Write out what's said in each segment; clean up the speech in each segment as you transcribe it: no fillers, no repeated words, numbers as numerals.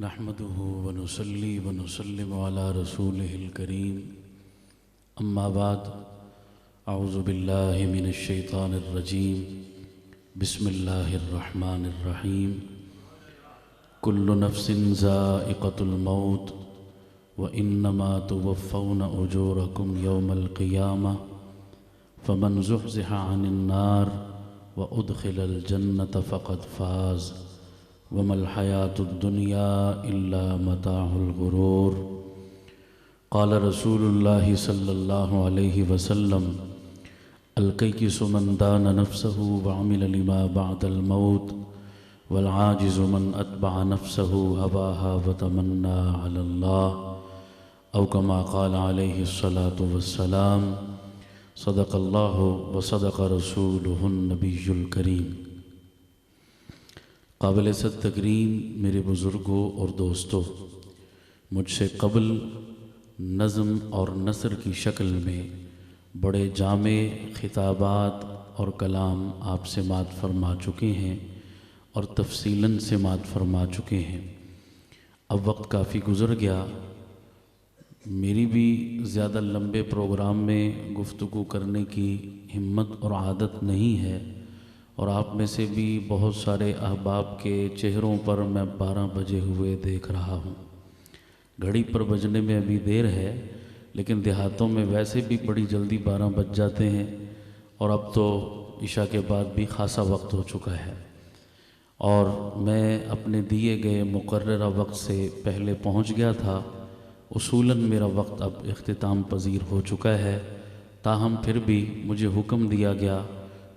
نحمده ونصلي ونسلم على رسوله الكريم أما بعد أعوذ بالله من الشيطان الرجيم بسم الله الرحمن الرحيم كل نفس ذائقة الموت وإنما توفون أجوركم يوم القيامة فمن زحزح عن النار وأدخل الجنة فقد فاز وما الحياة الدنيا إلا متاع الغرور قال رسول الله صلى الله عليه وسلم القيس من دان نفسه وعمل لما بعد الموت والعاجز من أتبع نفسه هواها وتمنى على الله أو كما قال عليه الصلاة والسلام صدق الله وصدق رسوله النبي الكريم۔ قابل عزت تکریم میرے بزرگوں اور دوستوں، مجھ سے قبل نظم اور نثر کی شکل میں بڑے جامع خطابات اور کلام آپ سماعت فرما چکے ہیں اور تفصیلاً سماعت فرما چکے ہیں۔ اب وقت کافی گزر گیا، میری بھی زیادہ لمبے پروگرام میں گفتگو کرنے کی ہمت اور عادت نہیں ہے، اور آپ میں سے بھی بہت سارے احباب کے چہروں پر میں 12 بجے ہوئے دیکھ رہا ہوں۔ گھڑی پر بجنے میں ابھی دیر ہے، لیکن دیہاتوں میں ویسے بھی بڑی جلدی 12 بج جاتے ہیں، اور اب تو عشاء کے بعد بھی خاصا وقت ہو چکا ہے، اور میں اپنے دیے گئے مقررہ وقت سے پہلے پہنچ گیا تھا۔ اصولاً میرا وقت اب اختتام پذیر ہو چکا ہے، تاہم پھر بھی مجھے حکم دیا گیا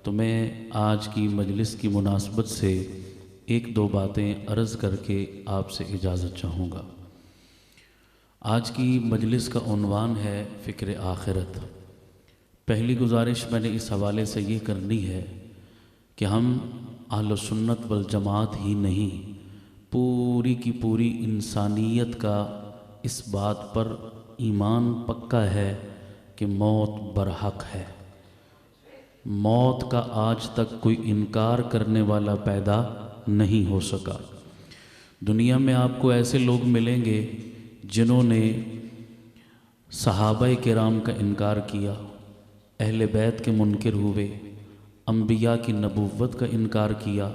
تو میں آج کی مجلس کی مناسبت سے ایک دو باتیں عرض کر کے آپ سے اجازت چاہوں گا۔ آج کی مجلس کا عنوان ہے فکر آخرت۔ پہلی گزارش میں نے اس حوالے سے یہ کرنی ہے کہ ہم اہل سنت والجماعت ہی نہیں، پوری کی پوری انسانیت کا اس بات پر ایمان پکا ہے کہ موت برحق ہے۔ موت کا آج تک کوئی انکار کرنے والا پیدا نہیں ہو سکا۔ دنیا میں آپ کو ایسے لوگ ملیں گے جنہوں نے صحابہ کرام کا انکار کیا، اہل بیت کے منکر ہوئے، انبیاء کی نبوت کا انکار کیا،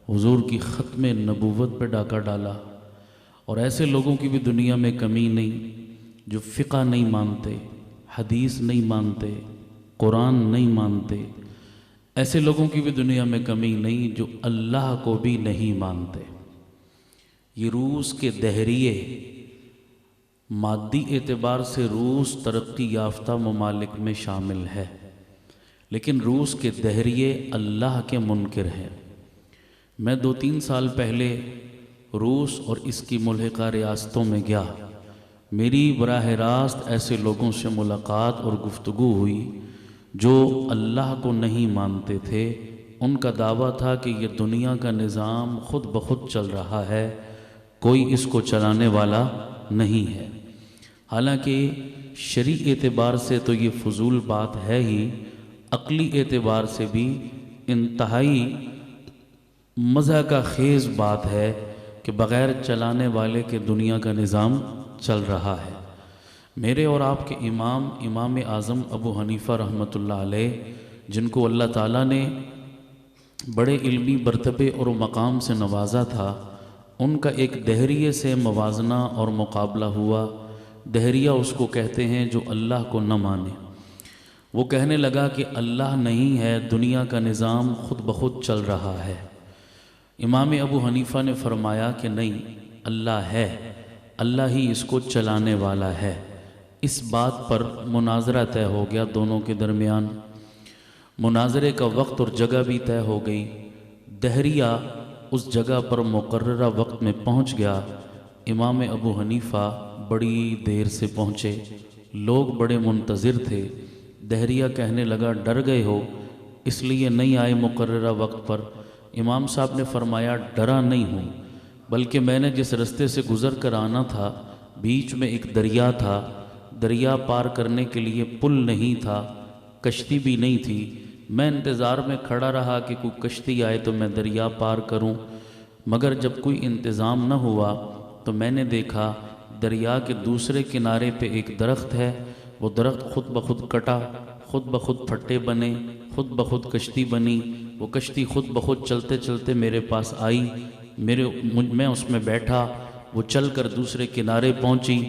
حضور کی ختم نبوت پہ ڈاکہ ڈالا، اور ایسے لوگوں کی بھی دنیا میں کمی نہیں جو فقہ نہیں مانتے، حدیث نہیں مانتے، قرآن نہیں مانتے۔ ایسے لوگوں کی بھی دنیا میں کمی نہیں جو اللہ کو بھی نہیں مانتے۔ یہ روس کے دہریے، مادی اعتبار سے روس ترقی یافتہ ممالک میں شامل ہے، لیکن روس کے دہریے اللہ کے منکر ہیں۔ میں 2-3 سال پہلے روس اور اس کی ملحقہ ریاستوں میں گیا، میری براہ راست ایسے لوگوں سے ملاقات اور گفتگو ہوئی جو اللہ کو نہیں مانتے تھے۔ ان کا دعویٰ تھا کہ یہ دنیا کا نظام خود بخود چل رہا ہے، کوئی اس کو چلانے والا نہیں ہے۔ حالانکہ شرعی اعتبار سے تو یہ فضول بات ہے ہی، عقلی اعتبار سے بھی انتہائی مزہ کا خیز بات ہے کہ بغیر چلانے والے کے دنیا کا نظام چل رہا ہے۔ میرے اور آپ کے امام اعظم ابو حنیفہ رحمۃ اللہ علیہ، جن کو اللہ تعالیٰ نے بڑے علمی مرتبے اور مقام سے نوازا تھا، ان کا ایک دہریے سے موازنہ اور مقابلہ ہوا۔ دہریہ اس کو کہتے ہیں جو اللہ کو نہ مانے۔ وہ کہنے لگا کہ اللہ نہیں ہے، دنیا کا نظام خود بخود چل رہا ہے۔ امام ابو حنیفہ نے فرمایا کہ نہیں، اللہ ہے، اللہ ہی اس کو چلانے والا ہے۔ اس بات پر مناظرہ طے ہو گیا دونوں کے درمیان۔ مناظرے کا وقت اور جگہ بھی طے ہو گئی۔ دہریہ اس جگہ پر مقررہ وقت میں پہنچ گیا۔ امام ابو حنیفہ بڑی دیر سے پہنچے، لوگ بڑے منتظر تھے۔ دہریہ کہنے لگا ڈر گئے ہو اس لیے نہیں آئے مقررہ وقت پر؟ امام صاحب نے فرمایا ڈرا نہیں ہوں، بلکہ میں نے جس رستے سے گزر کر آنا تھا بیچ میں ایک دریا تھا، دریا پار کرنے کے لیے پل نہیں تھا، کشتی بھی نہیں تھی، میں انتظار میں کھڑا رہا کہ کوئی کشتی آئے تو میں دریا پار کروں، مگر جب کوئی انتظام نہ ہوا تو میں نے دیکھا دریا کے دوسرے کنارے پہ ایک درخت ہے، وہ درخت خود بخود کٹا، خود بخود پھٹے بنے، خود بخود کشتی بنی، وہ کشتی خود بخود چلتے چلتے میرے پاس آئی، میں اس میں بیٹھا، وہ چل کر دوسرے کنارے پہنچی،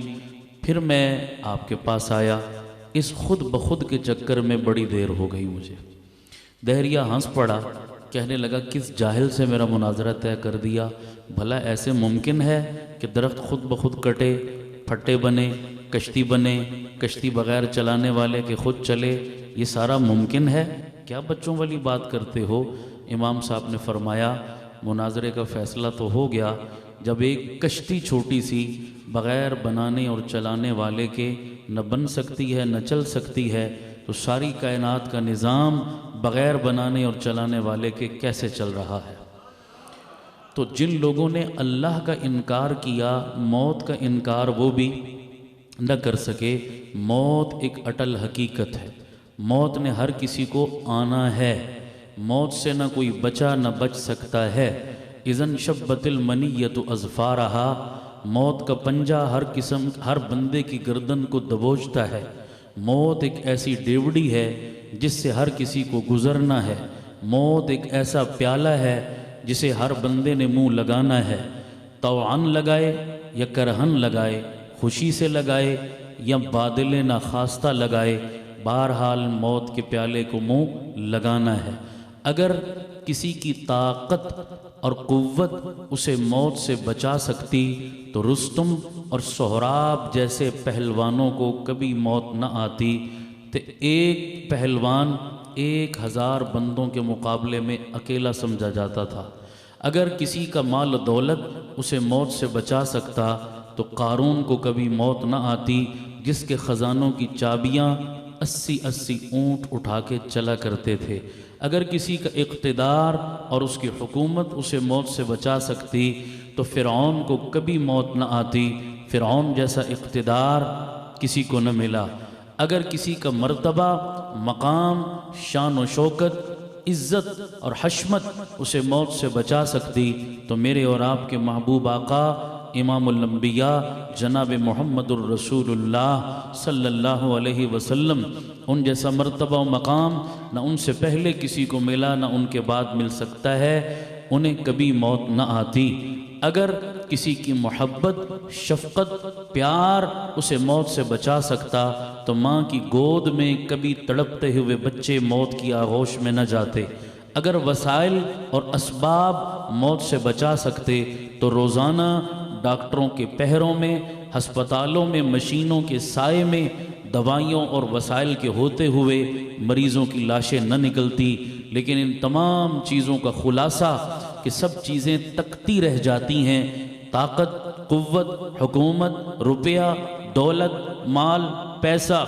پھر میں آپ کے پاس آیا۔ اس خود بخود کے چکر میں بڑی دیر ہو گئی مجھے۔ دہریہ ہنس پڑا، کہنے لگا کس جاہل سے میرا مناظرہ طے کر دیا، بھلا ایسے ممکن ہے کہ درخت خود بخود کٹے، پھٹے بنے، کشتی بنے، کشتی بغیر چلانے والے کے خود چلے، یہ سارا ممکن ہے؟ کیا بچوں والی بات کرتے ہو؟ امام صاحب نے فرمایا مناظرے کا فیصلہ تو ہو گیا، جب ایک کشتی چھوٹی سی بغیر بنانے اور چلانے والے کے نہ بن سکتی ہے نہ چل سکتی ہے، تو ساری کائنات کا نظام بغیر بنانے اور چلانے والے کے کیسے چل رہا ہے؟ تو جن لوگوں نے اللہ کا انکار کیا، موت کا انکار وہ بھی نہ کر سکے۔ موت ایک اٹل حقیقت ہے، موت نے ہر کسی کو آنا ہے، موت سے نہ کوئی بچا نہ بچ سکتا ہے۔ اذن شبت المنیۃ اظفارہا، موت کا پنجہ ہر بندے کی گردن کو دبوچتا ہے۔ موت ایک ایسی ڈیوڑی ہے جس سے ہر کسی کو گزرنا ہے، موت ایک ایسا پیالہ ہے جسے ہر بندے نے منہ لگانا ہے، طوعاً لگائے یا کرہن لگائے، خوشی سے لگائے یا بادل ناخواستہ لگائے، بہرحال موت کے پیالے کو منہ لگانا ہے۔ اگر کسی کی طاقت اور قوت اسے موت سے بچا سکتی تو رستم اور سہراب جیسے پہلوانوں کو کبھی موت نہ آتی، تو ایک پہلوان 1000 بندوں کے مقابلے میں اکیلا سمجھا جاتا تھا۔ اگر کسی کا مال و دولت اسے موت سے بچا سکتا تو قارون کو کبھی موت نہ آتی، جس کے خزانوں کی چابیاں 80 اونٹ اٹھا کے چلا کرتے تھے۔ اگر کسی کا اقتدار اور اس کی حکومت اسے موت سے بچا سکتی تو فرعون کو کبھی موت نہ آتی، فرعون جیسا اقتدار کسی کو نہ ملا۔ اگر کسی کا مرتبہ، مقام، شان و شوکت، عزت اور حشمت اسے موت سے بچا سکتی تو میرے اور آپ کے محبوب آقا امام الانبیاء جناب محمد الرسول اللہ صلی اللہ علیہ وسلم، ان جیسا مرتبہ و مقام نہ ان سے پہلے کسی کو ملا نہ ان کے بعد مل سکتا ہے، انہیں کبھی موت نہ آتی۔ اگر کسی کی محبت، شفقت، پیار اسے موت سے بچا سکتا تو ماں کی گود میں کبھی تڑپتے ہوئے بچے موت کی آغوش میں نہ جاتے۔ اگر وسائل اور اسباب موت سے بچا سکتے تو روزانہ ڈاکٹروں کے پہروں میں، ہسپتالوں میں مشینوں کے سائے میں، دوائیوں اور وسائل کے ہوتے ہوئے مریضوں کی لاشیں نہ نکلتی۔ لیکن ان تمام چیزوں کا خلاصہ کہ سب چیزیں تکتی رہ جاتی ہیں، طاقت، قوت، حکومت، روپیہ، دولت، مال، پیسہ،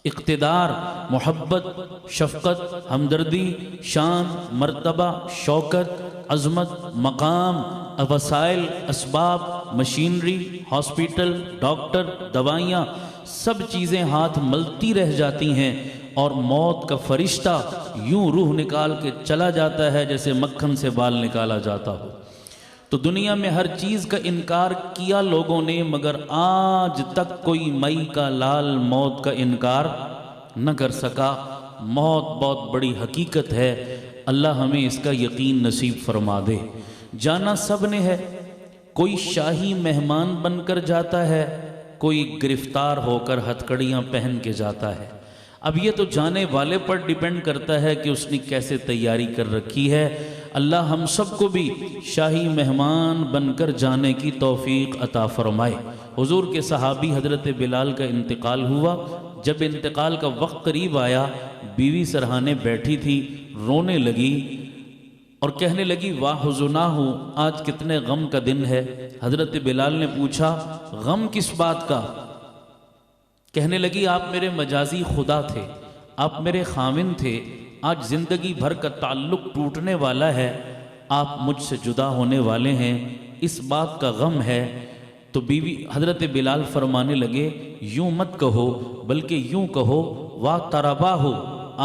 اقتدار، محبت، شفقت، ہمدردی، شان، مرتبہ، شوکت، عظمت، مقام، وسائل، اسباب، مشینری، ہاسپیٹل، ڈاکٹر، دوائیاں، سب چیزیں ہاتھ ملتی رہ جاتی ہیں اور موت کا فرشتہ یوں روح نکال کے چلا جاتا ہے جیسے مکھن سے بال نکالا جاتا ہو۔ تو دنیا میں ہر چیز کا انکار کیا لوگوں نے، مگر آج تک کوئی مئی کا لال موت کا انکار نہ کر سکا۔ موت بہت بڑی حقیقت ہے، اللہ ہمیں اس کا یقین نصیب فرما دے۔ جانا سب نے ہے، کوئی شاہی مہمان بن کر جاتا ہے، کوئی گرفتار ہو کر ہتھکڑیاں پہن کے جاتا ہے۔ اب یہ تو جانے والے پر ڈیپینڈ کرتا ہے کہ اس نے کیسے تیاری کر رکھی ہے۔ اللہ ہم سب کو بھی شاہی مہمان بن کر جانے کی توفیق عطا فرمائے۔ حضور کے صحابی حضرت بلال کا انتقال ہوا، جب انتقال کا وقت قریب آیا، بیوی سرہانے بیٹھی تھی، رونے لگی اور کہنے لگی واہ حزناہ، آج کتنے غم کا دن ہے۔ حضرت بلال نے پوچھا غم کس بات کا؟ کہنے لگی آپ میرے مجازی خدا تھے، آپ میرے خامن تھے، آج زندگی بھر کا تعلق ٹوٹنے والا ہے، آپ مجھ سے جدا ہونے والے ہیں، اس بات کا غم ہے۔ تو بیوی حضرت بلال فرمانے لگے یوں مت کہو، بلکہ یوں کہو واہ ترباہ،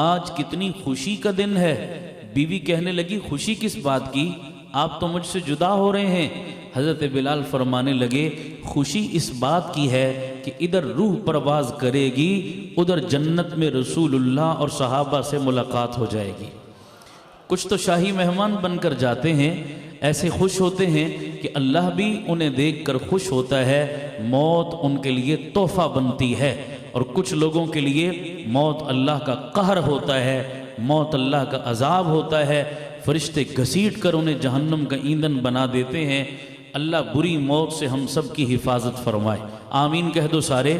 آج کتنی خوشی کا دن ہے۔ بیوی کہنے لگی خوشی کس بات کی؟ آپ تو مجھ سے جدا ہو رہے ہیں۔ حضرت بلال فرمانے لگے خوشی اس بات کی ہے کہ ادھر روح پرواز کرے گی، ادھر جنت میں رسول اللہ اور صحابہ سے ملاقات ہو جائے گی۔ کچھ تو شاہی مہمان بن کر جاتے ہیں، ایسے خوش ہوتے ہیں کہ اللہ بھی انہیں دیکھ کر خوش ہوتا ہے، موت ان کے لیے تحفہ بنتی ہے۔ اور کچھ لوگوں کے لیے موت اللہ کا قہر ہوتا ہے، موت اللہ کا عذاب ہوتا ہے، فرشتے گھسیٹ کر انہیں جہنم کا ایندھن بنا دیتے ہیں۔ اللہ بری موت سے ہم سب کی حفاظت فرمائے، آمین کہہ دو سارے۔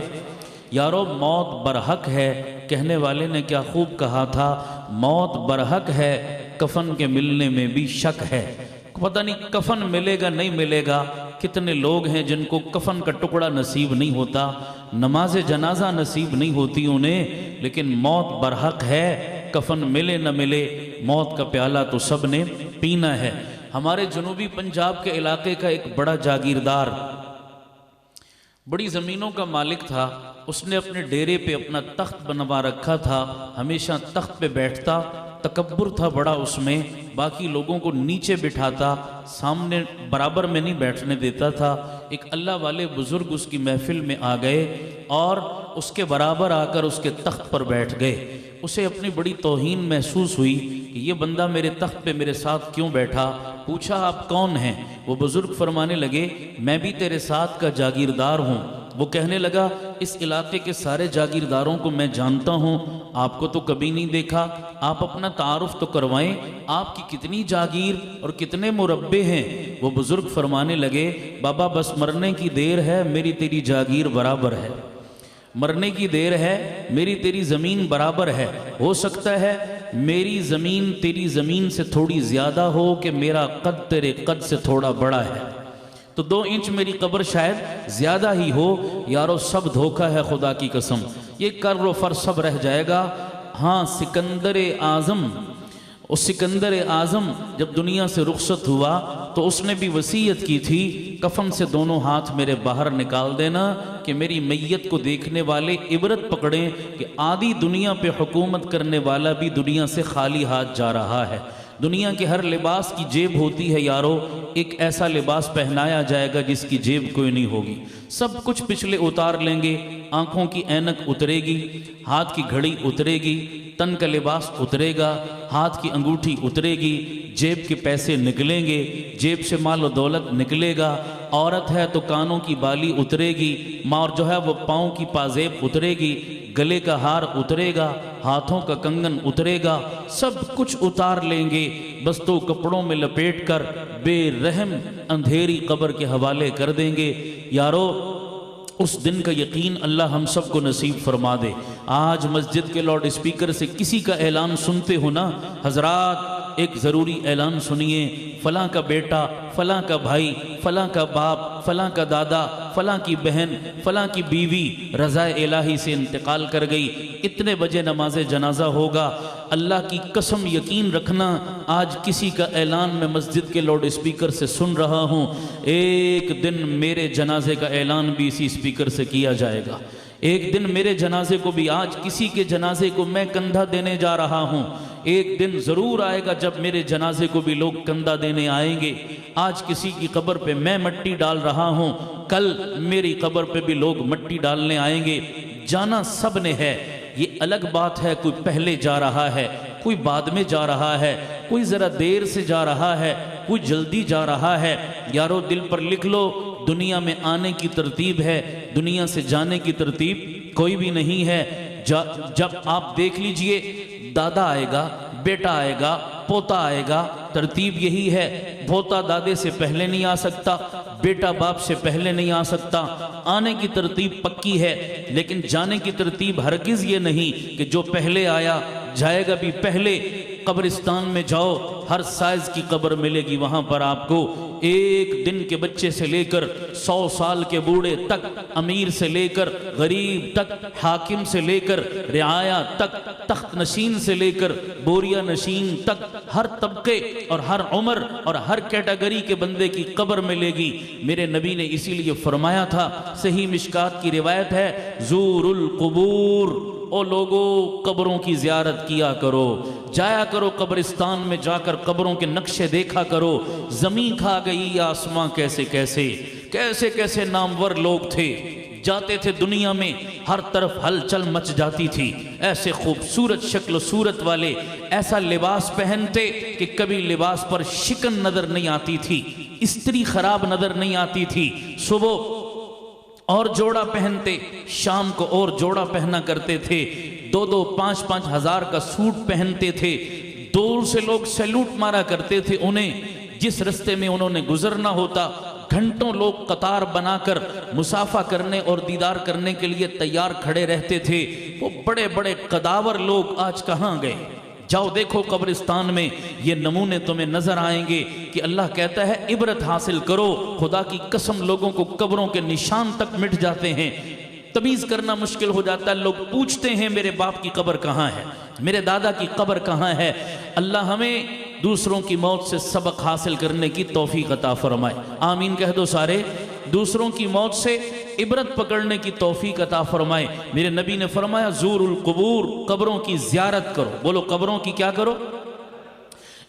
یارو موت برحق ہے، کہنے والے نے کیا خوب کہا تھا، موت برحق ہے، کفن کے ملنے میں بھی شک ہے۔ پتہ نہیں کفن ملے گا نہیں ملے گا، کتنے لوگ ہیں جن کو کفن کا ٹکڑا نصیب نہیں ہوتا، نماز جنازہ نصیب نہیں ہوتی انہیں، لیکن موت برحق ہے، کفن ملے نہ ملے، موت کا پیالہ تو سب نے پینا ہے۔ ہمارے جنوبی پنجاب کے علاقے کا ایک بڑا جاگیردار، بڑی زمینوں کا مالک تھا، اس نے اپنے ڈیرے پہ اپنا تخت بنوا رکھا تھا، ہمیشہ تخت پہ بیٹھتا، تکبر تھا بڑا اس میں، باقی لوگوں کو نیچے بٹھاتا، سامنے برابر میں نہیں بیٹھنے دیتا تھا۔ ایک اللہ والے بزرگ اس کی محفل میں آ گئے اور اس کے برابر آ کر اس کے تخت پر بیٹھ گئے۔ اسے اپنی بڑی توہین محسوس ہوئی کہ یہ بندہ میرے تخت پہ میرے ساتھ کیوں بیٹھا۔ پوچھا آپ کون ہیں؟ وہ بزرگ فرمانے لگے میں بھی تیرے ساتھ کا جاگیردار ہوں۔ وہ کہنے لگا اس علاقے کے سارے جاگیرداروں کو میں جانتا ہوں، آپ کو تو کبھی نہیں دیکھا، آپ اپنا تعارف تو کروائیں، آپ کی کتنی جاگیر اور کتنے مربے ہیں؟ وہ بزرگ فرمانے لگے بابا بس مرنے کی دیر ہے، میری تیری جاگیر برابر ہے، مرنے کی دیر ہے، میری تیری زمین برابر ہے، ہو سکتا ہے میری زمین تیری زمین سے تھوڑی زیادہ ہو کہ میرا قد تیرے قد سے تھوڑا بڑا ہے، تو 2 انچ میری قبر شاید زیادہ ہی ہو۔ یارو سب دھوکہ ہے خدا کی قسم، یہ کر و فر سب رہ جائے گا۔ ہاں سکندر اعظم، اس سکندر اعظم جب دنیا سے رخصت ہوا تو اس نے بھی وصیت کی تھی کفن سے دونوں ہاتھ میرے باہر نکال دینا کہ میری میت کو دیکھنے والے عبرت پکڑیں کہ آدھی دنیا پہ حکومت کرنے والا بھی دنیا سے خالی ہاتھ جا رہا ہے۔ دنیا کے ہر لباس کی جیب ہوتی ہے یارو، ایک ایسا لباس پہنایا جائے گا جس کی جیب کوئی نہیں ہوگی، سب کچھ پچھلے اتار لیں گے، آنکھوں کی اینک اترے گی، ہاتھ کی گھڑی اترے گی، تن کا لباس اترے گا، ہاتھ کی انگوٹھی اترے گی، جیب کے پیسے نکلیں گے، جیب سے مال و دولت نکلے گا، عورت ہے تو کانوں کی بالی اترے گی، اور جو ہے وہ پاؤں کی پازیب اترے گی، گلے کا ہار اترے گا، ہاتھوں کا کنگن اترے گا، سب کچھ اتار لیں گے، بس تو کپڑوں میں لپیٹ کر بے رحم اندھیری قبر کے حوالے کر دیں گے۔ یارو اس دن کا یقین اللہ ہم سب کو نصیب فرما دے۔ آج مسجد کے لاؤڈ اسپیکر سے کسی کا اعلان سنتے ہو نا حضرات، ایک ضروری اعلان سنیے، فلاں کا بیٹا، فلاں کا بھائی، فلاں کا باپ، فلاں کا دادا، فلاں کی بہن، فلاں کی بیوی رضا الہی سے انتقال کر گئی، اتنے بجے نماز جنازہ ہوگا۔ اللہ کی قسم یقین رکھنا آج کسی کا اعلان میں مسجد کے لاؤڈ اسپیکر سے سن رہا ہوں، ایک دن میرے جنازے کا اعلان بھی اسی اسپیکر سے کیا جائے گا۔ ایک دن میرے جنازے کو بھی، آج کسی کے جنازے کو میں کندھا دینے جا رہا ہوں، ایک دن ضرور آئے گا جب میرے جنازے کو بھی لوگ کندھا دینے آئیں گے۔ آج کسی کی قبر پہ میں مٹی ڈال رہا ہوں، کل میری قبر پہ بھی لوگ مٹی ڈالنے آئیں گے۔ جانا سب نے ہے، یہ الگ بات ہے کوئی پہلے جا رہا ہے، کوئی بعد میں جا رہا ہے، کوئی ذرا دیر سے جا رہا ہے، کوئی جلدی جا رہا ہے۔ یارو دل پر لکھ لو، دنیا میں آنے کی ترتیب ہے، دنیا سے جانے کی ترتیب کوئی بھی نہیں ہے۔ جب آپ دیکھ لیجئے دادا آئے گا، بیٹا آئے گا، پوتا آئے گا، ترتیب یہی ہے، پوتا دادے سے پہلے نہیں آ سکتا، بیٹا باپ سے پہلے نہیں آ سکتا۔ آنے کی ترتیب پکی ہے، لیکن جانے کی ترتیب ہرگز یہ نہیں کہ جو پہلے آیا جائے گا بھی پہلے۔ قبرستان میں جاؤ، ہر سائز کی قبر ملے گی وہاں پر آپ کو، ایک دن کے بچے سے لے کر 100 سال کے بوڑھے تک، امیر سے لے کر غریب تک، حاکم سے لے کر رعایا تک، تخت نشین سے لے کر بوریا نشین تک، ہر طبقے اور ہر عمر اور ہر کیٹیگری کے بندے کی قبر ملے گی۔ میرے نبی نے اسی لیے فرمایا تھا، صحیح مشکات کی روایت ہے، زور القبور، او لوگو قبروں کی زیارت کیا کرو، جایا کرو قبرستان میں جا کر قبروں کے نقشے دیکھا کرو۔ زمین کھا گئی آسماں کیسے کیسے کیسے کیسے نامور لوگ تھے، جاتے تھے دنیا میں ہر طرف ہلچل مچ جاتی تھی، ایسے خوبصورت شکل و صورت والے ایسا لباس پہنتے کہ کبھی لباس پر شکن نظر نہیں آتی تھی، استری خراب نظر نہیں آتی تھی، صبح اور جوڑا پہنتے، شام کو اور جوڑا پہنا کرتے تھے، 2-5 ہزار کا سوٹ پہنتے تھے، دور سے لوگ سیلوٹ مارا کرتے تھے انہیں، جس رستے میں انہوں نے گزرنا ہوتا گھنٹوں لوگ قطار بنا کر مسافہ کرنے اور دیدار کرنے کے لیے تیار کھڑے رہتے تھے۔ وہ بڑے بڑے قداور لوگ آج کہاں گئے؟ جاؤ دیکھو قبرستان میں یہ نمونے تمہیں نظر آئیں گے کہ اللہ کہتا ہے عبرت حاصل کرو۔ خدا کی قسم لوگوں کو قبروں کے نشان تک مٹ جاتے ہیں، تمیز کرنا مشکل ہو جاتا ہے۔ لوگ پوچھتے ہیں میرے باپ کی قبر کہاں ہے، میرے دادا کی قبر کہاں ہے۔ اللہ ہمیں دوسروں کی موت سے سبق حاصل کرنے کی توفیق عطا فرمائے، آمین کہہ دو سارے۔ دوسروں کی موت سے عبرت پکڑنے کی توفیق عطا فرمائے۔ میرے نبی نے فرمایا زور القبور، قبروں کی زیارت کرو۔ بولو قبروں کی کیا کرو؟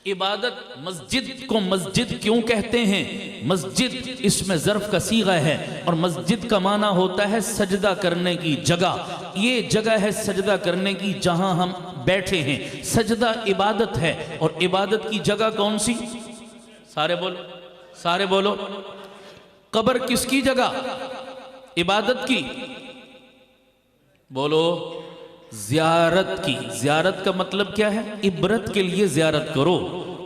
عبادت۔ مسجد کو مسجد کیوں کہتے ہیں؟ مسجد اس میں ظرف کا صیغہ ہے، اور مسجد کا معنی ہوتا ہے سجدہ کرنے کی جگہ۔ یہ جگہ ہے سجدہ کرنے کی جہاں ہم بیٹھے ہیں۔ سجدہ عبادت ہے، اور عبادت کی جگہ کون سی؟ سارے بولو، سارے بولو۔ قبر کس کی جگہ؟ عبادت کی۔ بولو زیارت کی۔ زیارت کا مطلب کیا ہے؟ عبرت کے لیے زیارت کرو۔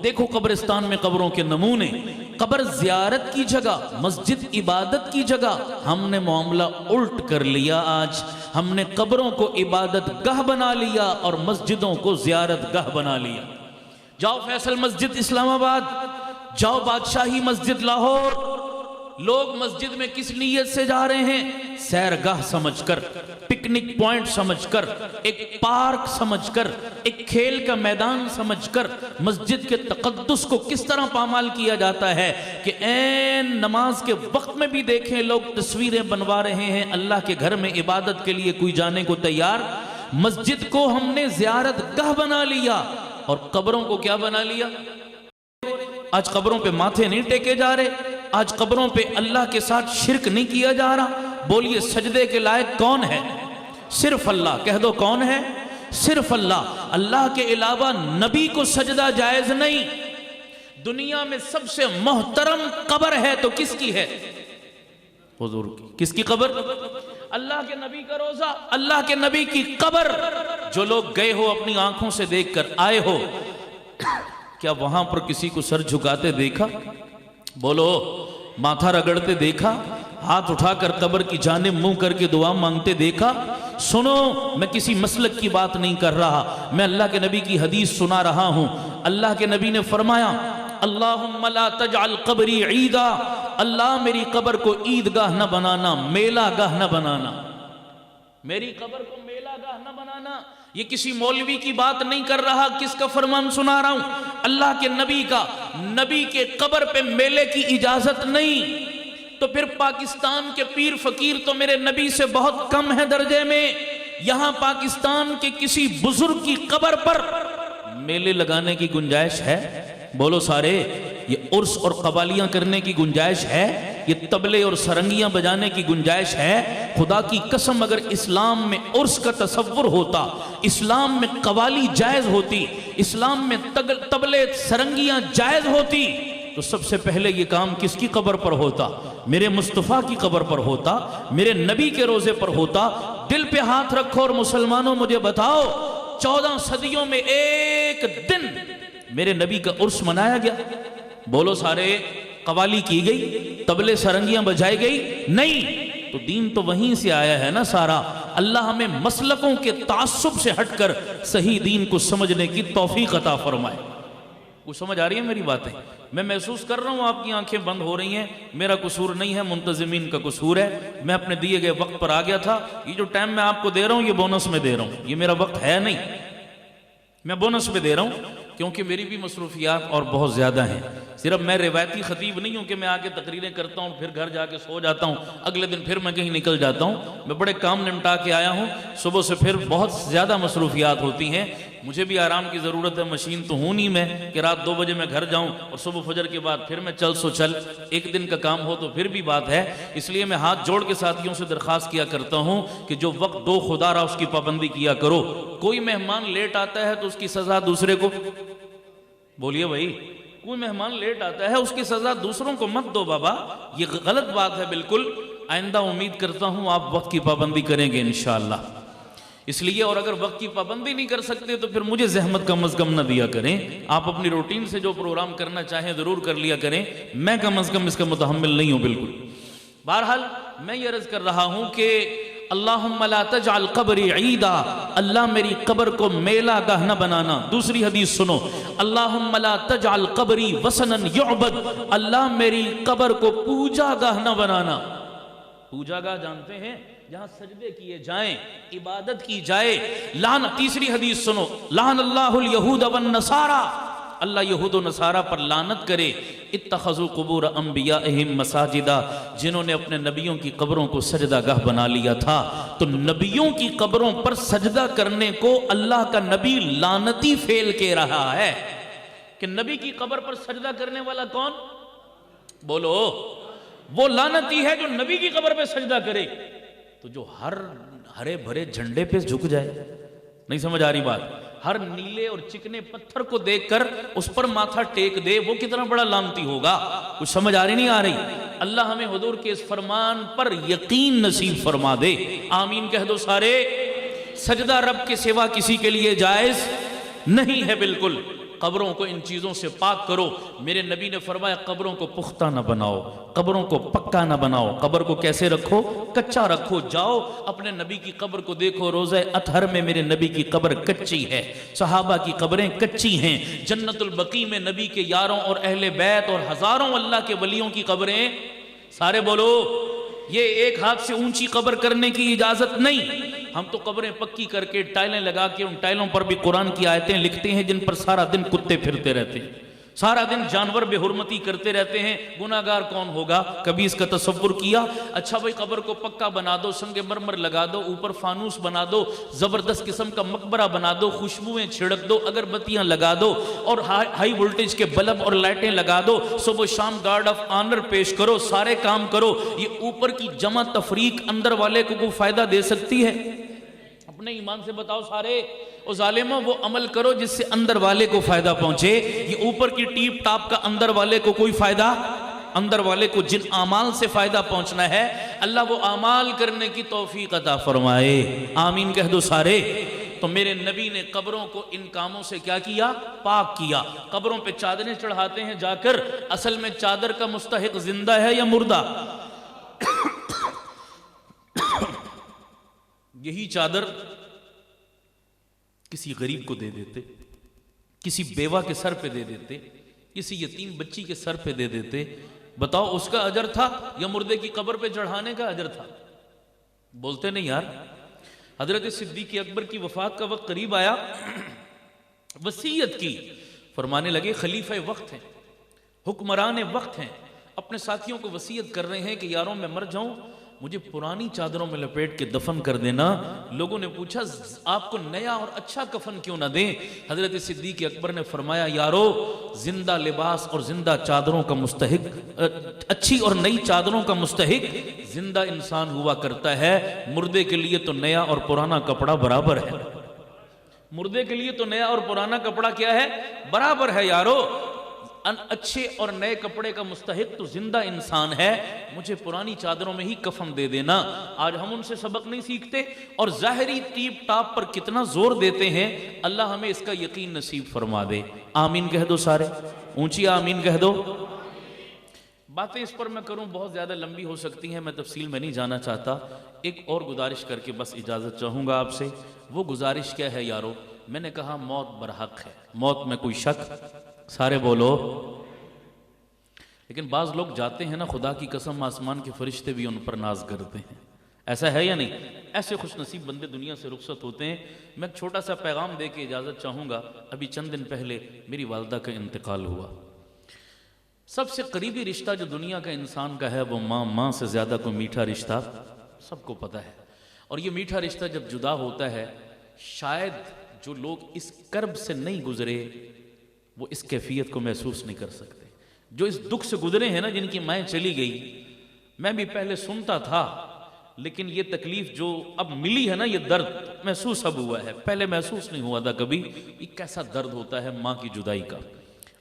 دیکھو قبرستان میں قبروں کے نمونے۔ قبر زیارت کی جگہ، مسجد عبادت کی جگہ۔ ہم نے معاملہ الٹ کر لیا آج، ہم نے قبروں کو عبادت گاہ بنا لیا اور مسجدوں کو زیارت گاہ بنا لیا۔ جاؤ فیصل مسجد اسلام آباد، جاؤ بادشاہی مسجد لاہور، لوگ مسجد میں کس نیت سے جا رہے ہیں؟ سیر گاہ سمجھ کر، پکنک پوائنٹ سمجھ کر، ایک پارک سمجھ کر، ایک کھیل کا میدان سمجھ کر۔ مسجد کے تقدس کو کس طرح پامال کیا جاتا ہے کہ عین نماز کے وقت میں بھی دیکھیں لوگ تصویریں بنوا رہے ہیں، اللہ کے گھر میں عبادت کے لیے کوئی جانے کو تیار۔ مسجد کو ہم نے زیارت گاہ بنا لیا، اور قبروں کو کیا بنا لیا؟ آج قبروں پہ ماتھے نہیں ٹیکے جا رہے، آج قبروں پہ اللہ کے ساتھ شرک نہیں کیا جا رہا۔ بولیے سجدے کے لائق کون ہے؟ صرف اللہ۔ کہہ دو کون ہے؟ صرف اللہ۔ اللہ کے علاوہ نبی کو سجدہ جائز نہیں۔ دنیا میں سب سے محترم قبر ہے تو کس کی ہے؟ حضور کی۔ کس کی قبر؟ اللہ کے نبی کا روزہ، اللہ کے نبی کی قبر۔ جو لوگ گئے ہو اپنی آنکھوں سے دیکھ کر آئے ہو، کیا وہاں پر کسی کو سر جھکاتے دیکھا؟ بولو ماتھا رگڑتے دیکھا؟ ہاتھ اٹھا کر قبر کی جانب منہ کر کے دعا مانگتے دیکھا؟ سنو، میں کسی مسلک کی بات نہیں کر رہا، میں اللہ کے نبی کی حدیث سنا رہا ہوں۔ اللہ کے نبی نے فرمایا اللہم لا تجعل قبری عیدا، اللہ میری قبر کو عیدگاہ نہ بنانا، میلہ گاہ نہ بنانا، میری قبر کو میلہ گاہ نہ بنانا۔ یہ کسی مولوی کی بات نہیں کر رہا، کس کا فرمان سنا رہا ہوں؟ اللہ کے نبی کا۔ نبی کے قبر پہ میلے کی اجازت نہیں۔ تو پھر پاکستان کے پیر فقیر تو میرے نبی سے بہت کم ہے درجے میں۔ یہاں پاکستان کے کسی بزرگ کی قبر پر میلے لگانے کی گنجائش ہے؟ بولو سارے، یہ عرس اور قوالیاں کرنے کی گنجائش ہے؟ یہ طبلے اور سرنگیاں بجانے کی گنجائش ہے؟ خدا کی قسم اگر اسلام میں عرس کا تصور ہوتا، اسلام میں قوالی جائز ہوتی، اسلام میں طبلے سرنگیاں جائز ہوتی، تو سب سے پہلے یہ کام کس کی قبر پر ہوتا؟ میرے مصطفیٰ کی قبر پر ہوتا، میرے نبی کے روزے پر ہوتا۔ دل پہ ہاتھ رکھو اور مسلمانوں مجھے بتاؤ، 14 صدیوں میں ایک دن میرے نبی کا عرس منایا گیا؟ بولو سارے، قوالی کی گئی، طبلے سرنگیاں بجائی گئی؟ نہیں۔ تو دین تو وہیں سے آیا ہے نا سارا۔ اللہ ہمیں مسلکوں کے تعصب سے ہٹ کر صحیح دین کو سمجھنے کی توفیق عطا فرمائے۔ کچھ سمجھ آ رہی ہے میری باتیں؟ میں محسوس کر رہا ہوں آپ کی آنکھیں بند ہو رہی ہیں، میرا قصور نہیں ہے، منتظمین کا قصور ہے۔ میں اپنے دیے گئے وقت پر آ گیا تھا۔ یہ جو ٹائم میں آپ کو دے رہا ہوں یہ بونس میں دے رہا ہوں، یہ میرا وقت ہے نہیں، میں بونس میں دے رہا ہوں کیونکہ میری بھی مصروفیات اور بہت زیادہ ہیں. صرف میں روایتی خطیب نہیں ہوں کہ میں آ کے تقریریں کرتا ہوں پھر گھر جا کے سو جاتا ہوں, اگلے دن پھر میں کہیں نکل جاتا ہوں. میں بڑے کام نمٹا کے آیا ہوں, صبح سے پھر بہت زیادہ مصروفیات ہوتی ہیں. مجھے بھی آرام کی ضرورت ہے, مشین تو ہوں نہیں میں کہ رات 2 بجے میں گھر جاؤں اور صبح فجر کے بعد پھر میں چل سو چل. ایک دن کا کام ہو تو پھر بھی بات ہے. اس لیے میں ہاتھ جوڑ کے ساتھیوں سے درخواست کیا کرتا ہوں کہ جو وقت دو خدا را اس کی پابندی کیا کرو. کوئی مہمان لیٹ آتا ہے تو اس کی سزا دوسرے کو, بولیے بھائی, کوئی مہمان لیٹ آتا ہے اس کی سزا دوسروں کو مت دو بابا, یہ غلط بات ہے بالکل. آئندہ امید کرتا ہوں آپ وقت کی پابندی کریں گے انشاءاللہ. اس لیے, اور اگر وقت کی پابندی نہیں کر سکتے تو پھر مجھے زحمت کم از کم نہ دیا کریں. آپ اپنی روٹین سے جو پروگرام کرنا چاہیں ضرور کر لیا کریں, میں کم از کم اس کا متحمل نہیں ہوں بالکل. بہرحال میں یہ عرض کر رہا ہوں کہ اللہم لا تجعل قبری عیدا, اللہ میری قبر کو میلہ گاہ نہ بنانا. دوسری حدیث سنو, اللہم لا تجعل قبری وثنا یعبد, اللہ میری قبر کو پوجا گاہ نہ بنانا. پوجا گاہ جانتے ہیں جہاں سجدے کیے جائیں, عبادت کی جائے. تیسری حدیث سنو, لعن اللہ الیہود والنصارى, اللہ یہود و نصارہ پر لعنت کرے. اتخذوا قبور انبیائہم مساجدہ, جنہوں نے اپنے نبیوں کی قبروں کو سجدہ گاہ بنا لیا تھا. تو نبیوں کی قبروں پر سجدہ کرنے کو اللہ کا نبی لعنتی فعل کہہ رہا ہے. کہ نبی کی قبر پر سجدہ کرنے والا کون؟ بولو, وہ لعنتی ہے جو نبی کی قبر پہ سجدہ کرے. تو جو ہر ہرے بھرے جھنڈے پہ جھک جائے, نہیں سمجھ آ رہی بات, ہر نیلے اور چکنے پتھر کو دیکھ کر اس پر ماتھا ٹیک دے, وہ کتنا بڑا لعنتی ہوگا. کچھ سمجھ آ رہی نہیں آ رہی؟ اللہ ہمیں حضور کے اس فرمان پر یقین نصیب فرما دے. آمین کہہ دو سارے. سجدہ رب کے سوا کسی کے لیے جائز نہیں ہے بالکل. قبروں کو ان چیزوں سے پاک کرو. میرے نبی نے فرمایا قبروں کو پختہ نہ بناؤ, قبروں کو پکا نہ بناؤ. قبر کو کیسے رکھو؟ کچا رکھو. جاؤ اپنے نبی کی قبر کو دیکھو, روضہ اطہر میں میرے نبی کی قبر کچی ہے, صحابہ کی قبریں کچی ہیں. جنت البقیع میں نبی کے یاروں اور اہل بیت اور ہزاروں اللہ کے ولیوں کی قبریں. سارے بولو, یہ ایک ہاتھ سے اونچی قبر کرنے کی اجازت نہیں. ہم تو قبریں پکی کر کے ٹائلیں لگا کے ان ٹائلوں پر بھی قرآن کی آیتیں لکھتے ہیں جن پر سارا دن کتے پھرتے رہتے ہیں, سارا دن جانور بے حرمتی کرتے رہتے ہیں. گناہگار کون ہوگا؟ کبھی اس کا تصور کیا؟ اچھا بھائی قبر کو پکا بنا دو, سنگ مرمر لگا دو, اوپر فانوس بنا دو, زبردست قسم کا مقبرہ بنا دو, خوشبوئیں چھڑک دو, اگربتیاں لگا دو اور ہائی وولٹیج کے بلب اور لائٹیں لگا دو. صبح شام گارڈ آف آنر پیش کرو, سارے کام کرو. یہ اوپر کی جمع تفریق اندر والے کو کوئی فائدہ دے سکتی ہے؟ اپنے ایمان سے بتاؤ سارے. او ظالموں, وہ عمل کرو جس سے اندر والے کو فائدہ پہنچے. یہ اوپر کی ٹیپ ٹاپ کا اندر والے کو کوئی فائدہ, اندر والے کو جن اعمال سے فائدہ پہنچنا ہے اللہ وہ اعمال کرنے کی توفیق عطا فرمائے. آمین کہہ دو سارے. تو میرے نبی نے قبروں کو ان کاموں سے کیا کیا؟ پاک کیا. قبروں پہ چادریں چڑھاتے ہیں جا کر, اصل میں چادر کا مستحق زندہ ہے یا مردہ؟ یہی چادر کسی غریب کو دے دیتے, کسی بیوہ کے سر پہ دے دیتے, کسی یتیم بچی کے سر پہ دے دیتے. بتاؤ اس کا اجر تھا یا مردے کی قبر پہ چڑھانے کا اجر تھا؟ بولتے نہیں یار. حضرت صدیق اکبر کی وفات کا وقت قریب آیا, وصیت کی, فرمانے لگے خلیفہ وقت ہیں, حکمران وقت ہیں, اپنے ساتھیوں کو وصیت کر رہے ہیں کہ یاروں میں مر جاؤں مجھے پرانی چادروں میں لپیٹ کے دفن کر دینا. لوگوں نے پوچھا آپ کو نیا اور اچھا کفن کیوں نہ دیں؟ حضرت صدیق اکبر نے فرمایا یارو, زندہ لباس اور زندہ چادروں کا مستحق, اچھی اور نئی چادروں کا مستحق زندہ انسان ہوا کرتا ہے. مردے کے لیے تو نیا اور پرانا کپڑا برابر ہے. مردے کے لیے تو نیا اور پرانا کپڑا کیا ہے؟ برابر ہے یارو. اچھے اور نئے کپڑے کا مستحق تو زندہ انسان ہے. مجھے پرانی چادروں میں ہی کفن دے دینا. آج ہم ان سے سبق نہیں سیکھتے اور ظاہری ٹیپ ٹاپ پر کتنا زور دیتے ہیں. اللہ ہمیں اس کا یقین نصیب فرما دے. آمین کہہ دو سارے, اونچی آمین کہہ دو. باتیں اس پر میں کروں بہت زیادہ لمبی ہو سکتی ہیں, میں تفصیل میں نہیں جانا چاہتا. ایک اور گزارش کر کے بس اجازت چاہوں گا آپ سے. وہ گزارش کیا ہے یارو؟ میں نے کہا موت برحق ہے, موت میں کوئی شک, سارے بولو. لیکن بعض لوگ جاتے ہیں نا, خدا کی قسم آسمان کے فرشتے بھی ان پر ناز کرتے ہیں. ایسا ہے یا نہیں؟ ایسے خوش نصیب بندے دنیا سے رخصت ہوتے ہیں۔ میں ایک چھوٹا سا پیغام دے کے اجازت چاہوں گا۔ ابھی چند دن پہلے میری والدہ کا انتقال ہوا۔ سب سے قریبی رشتہ جو دنیا کا انسان کا ہے وہ ماں، ماں سے زیادہ کوئی میٹھا رشتہ سب کو پتہ ہے۔ اور یہ میٹھا رشتہ جب جدا ہوتا ہے، شاید جو لوگ اس کرب سے نہیں گزرے وہ اس کیفیت کو محسوس نہیں کر سکتے۔ جو اس دکھ سے گزرے ہیں نا، جن کی مائیں چلی گئی، میں بھی پہلے سنتا تھا لیکن یہ تکلیف جو اب ملی ہے نا، یہ درد محسوس اب ہوا ہے، پہلے محسوس نہیں ہوا تھا کبھی۔ یہ کیسا درد ہوتا ہے ماں کی جدائی کا،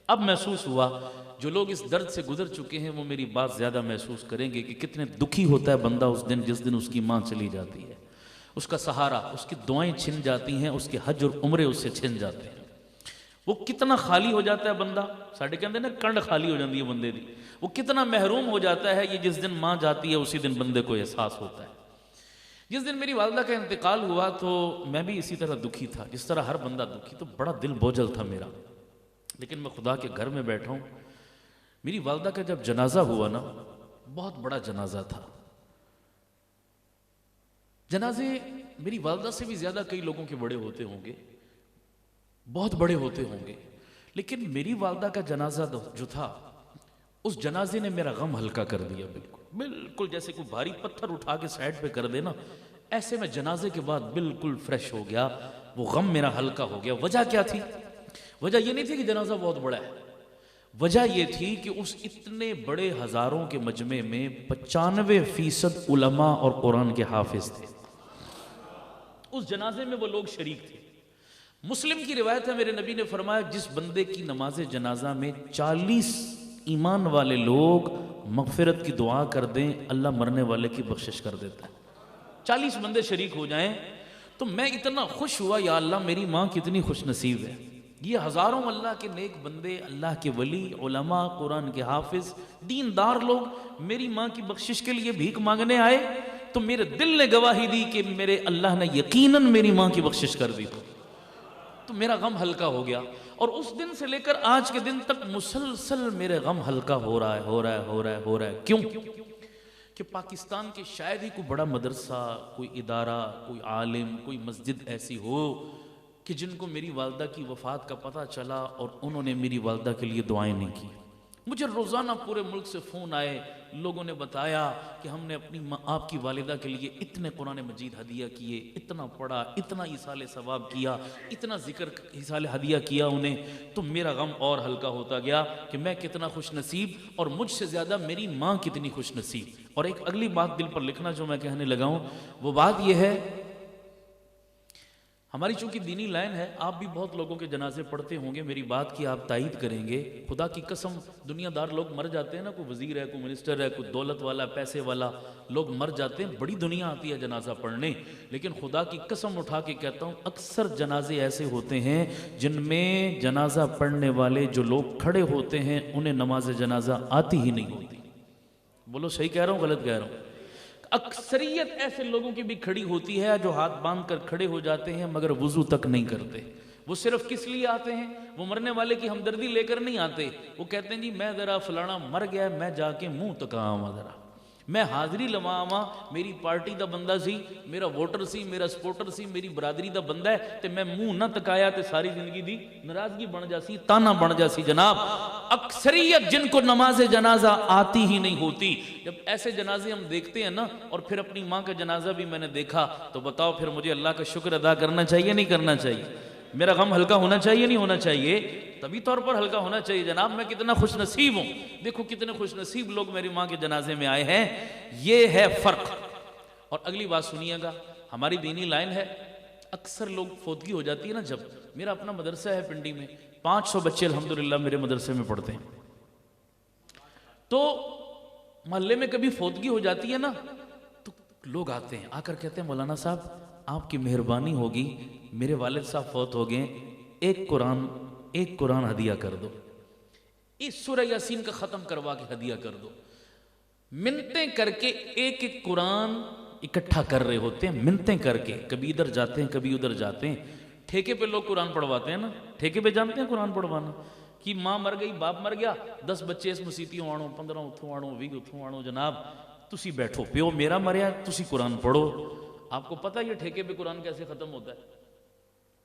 اب محسوس ہوا۔ جو لوگ اس درد سے گزر چکے ہیں وہ میری بات زیادہ محسوس کریں گے کہ کتنے دکھی ہوتا ہے بندہ اس دن جس دن اس کی ماں چلی جاتی ہے۔ اس کا سہارا، اس کی دعائیں چھن جاتی ہیں، اس کے حج اور عمرے اس سے چھن جاتے ہیں۔ وہ کتنا خالی ہو جاتا ہے بندہ، ساڑھے کہتے ہیں نا کنڈ خالی ہو جاتی ہے بندے دی، وہ کتنا محروم ہو جاتا ہے۔ یہ جس دن ماں جاتی ہے اسی دن بندے کو احساس ہوتا ہے۔ جس دن میری والدہ کا انتقال ہوا تو میں بھی اسی طرح دکھی تھا جس طرح ہر بندہ دکھی، تو بڑا دل بوجھل تھا میرا۔ لیکن میں خدا کے گھر میں بیٹھا ہوں، میری والدہ کا جب جنازہ ہوا نا، بہت بڑا جنازہ تھا۔ جنازے میری والدہ سے بھی زیادہ کئی لوگوں کے بڑے ہوتے ہوں گے، بہت بڑے ہوتے ہوں گے، لیکن میری والدہ کا جنازہ جو تھا، اس جنازے نے میرا غم ہلکا کر دیا۔ بالکل جیسے کوئی بھاری پتھر اٹھا کے سائیڈ پہ کر دے نا، ایسے میں جنازے کے بعد بالکل فریش ہو گیا، وہ غم میرا ہلکا ہو گیا۔ وجہ کیا تھی؟ وجہ یہ نہیں تھی کہ جنازہ بہت بڑا ہے، وجہ یہ تھی کہ اس اتنے بڑے ہزاروں کے مجمع میں 95% علماء اور قرآن کے حافظ تھے۔ اس جنازے میں وہ لوگ شریک تھے۔ مسلم کی روایت ہے، میرے نبی نے فرمایا جس بندے کی نماز جنازہ میں 40 ایمان والے لوگ مغفرت کی دعا کر دیں، اللہ مرنے والے کی بخشش کر دیتا ہے۔ 40 بندے شریک ہو جائیں تو میں اتنا خوش ہوا، یا اللہ میری ماں کتنی خوش نصیب ہے۔ یہ ہزاروں اللہ کے نیک بندے، اللہ کے ولی، علماء، قرآن کے حافظ، دیندار لوگ میری ماں کی بخشش کے لیے بھیک مانگنے آئے، تو میرے دل نے گواہی دی کہ میرے اللہ نے یقیناً میری ماں کی بخشش کر دی، تو میرا غم ہلکا ہو گیا۔ اور اس دن سے لے کر آج کے دن تک مسلسل میرے غم ہلکا ہو رہا ہے، ہو رہا ہے، ہو رہا ہے، ہو رہا ہے۔ کیوں؟ کہ پاکستان کے شاید ہی کوئی بڑا مدرسہ، کوئی ادارہ، کوئی عالم، کوئی مسجد ایسی ہو کہ جن کو میری والدہ کی وفات کا پتہ چلا اور انہوں نے میری والدہ کے لیے دعائیں نہیں کی۔ مجھے روزانہ پورے ملک سے فون آئے، لوگوں نے بتایا کہ ہم نے اپنی آپ کی والدہ کے لیے اتنے قرآن مجید ہدیہ کیے، اتنا پڑھا، اتنا ایصال ثواب کیا، اتنا ذکر ایصال ہدیہ کیا انہیں۔ تو میرا غم اور ہلکا ہوتا گیا کہ میں کتنا خوش نصیب، اور مجھ سے زیادہ میری ماں کتنی خوش نصیب۔ اور ایک اگلی بات دل پر لکھنا جو میں کہنے لگا ہوں، وہ بات یہ ہے، ہماری چونکہ دینی لائن ہے، آپ بھی بہت لوگوں کے جنازے پڑھتے ہوں گے، میری بات کی آپ تائید کریں گے۔ خدا کی قسم دنیا دار لوگ مر جاتے ہیں نا، کوئی وزیر ہے، کوئی منسٹر ہے، کوئی دولت والا، پیسے والا، لوگ مر جاتے ہیں، بڑی دنیا آتی ہے جنازہ پڑھنے، لیکن خدا کی قسم اٹھا کے کہتا ہوں اکثر جنازے ایسے ہوتے ہیں جن میں جنازہ پڑھنے والے جو لوگ کھڑے ہوتے ہیں انہیں نماز جنازہ آتی ہی نہیں ہوتی۔ بولو صحیح کہہ رہا ہوں غلط کہہ رہا ہوں؟ اکثریت ایسے لوگوں کی بھی کھڑی ہوتی ہے جو ہاتھ باندھ کر کھڑے ہو جاتے ہیں مگر وضو تک نہیں کرتے۔ وہ صرف کس لیے آتے ہیں؟ وہ مرنے والے کی ہمدردی لے کر نہیں آتے، وہ کہتے ہیں جی میں ذرا فلانا مر گیا، میں جا کے منہ تکاواں، ذرا میں حاضری لواواں، میری پارٹی دا بندہ سی، میرا ووٹر سی، میرا سپورٹر سی، میری برادری دا بندہ ہے، تے میں منہ نہ تکایا تے ساری زندگی دی ناراضگی بن جاسی، تانا بن جاسی۔ جناب اکثریت جن کو نماز جنازہ آتی ہی نہیں ہوتی، جب ایسے جنازے ہم دیکھتے ہیں نا، اور پھر اپنی ماں کا جنازہ بھی میں نے دیکھا، تو بتاؤ پھر مجھے اللہ کا شکر ادا کرنا چاہیے نہیں کرنا چاہیے؟ میرا غم ہلکا ہونا چاہیے نہیں ہونا چاہیے؟ طبی طور پر ہلکا ہونا چاہیے۔ جناب میں کتنا خوش نصیب ہوں، دیکھو کتنے خوش نصیب لوگ میری ماں کے جنازے میں آئے ہیں، یہ ہے فرق۔ اور اگلی بات سنیے گا، ہماری دینی لائن ہے، اکثر لوگ فوتگی ہو جاتی ہے نا، جب میرا اپنا مدرسہ ہے پنڈی میں، 500 بچے الحمدللہ میرے مدرسے میں پڑھتے ہیں، تو محلے میں کبھی فوتگی ہو جاتی ہے نا تو لوگ آتے ہیں، آ کر کہتے ہیں مولانا صاحب آپ کی مہربانی ہوگی، میرے والد صاحب فوت ہو گئے، ایک قرآن ہدیہ کر دو، اس سورہ یاسین کا ختم کروا کے ہدیہ کر دو۔ منتیں کر کے ایک ایک قرآن اکٹھا کر رہے ہوتے ہیں، منتیں کر کے، کبھی ادھر جاتے ہیں کبھی ادھر جاتے ہیں۔ ٹھیکے پہ لوگ قرآن پڑھواتے ہیں نا، ٹھیکے پہ جانتے ہیں قرآن پڑھوانا، کہ ماں مر گئی، باپ مر گیا، 10 بچے اس مسیتیوں آنو، 15 اتھوں آنو، 20 اتھوں آنو، جناب تسی بیٹھو، پیو میرا مریا تسی قرآن پڑھو۔ آپ کو پتہ یہ ٹھیکے پہ قرآن کیسے ختم ہوتا ہے؟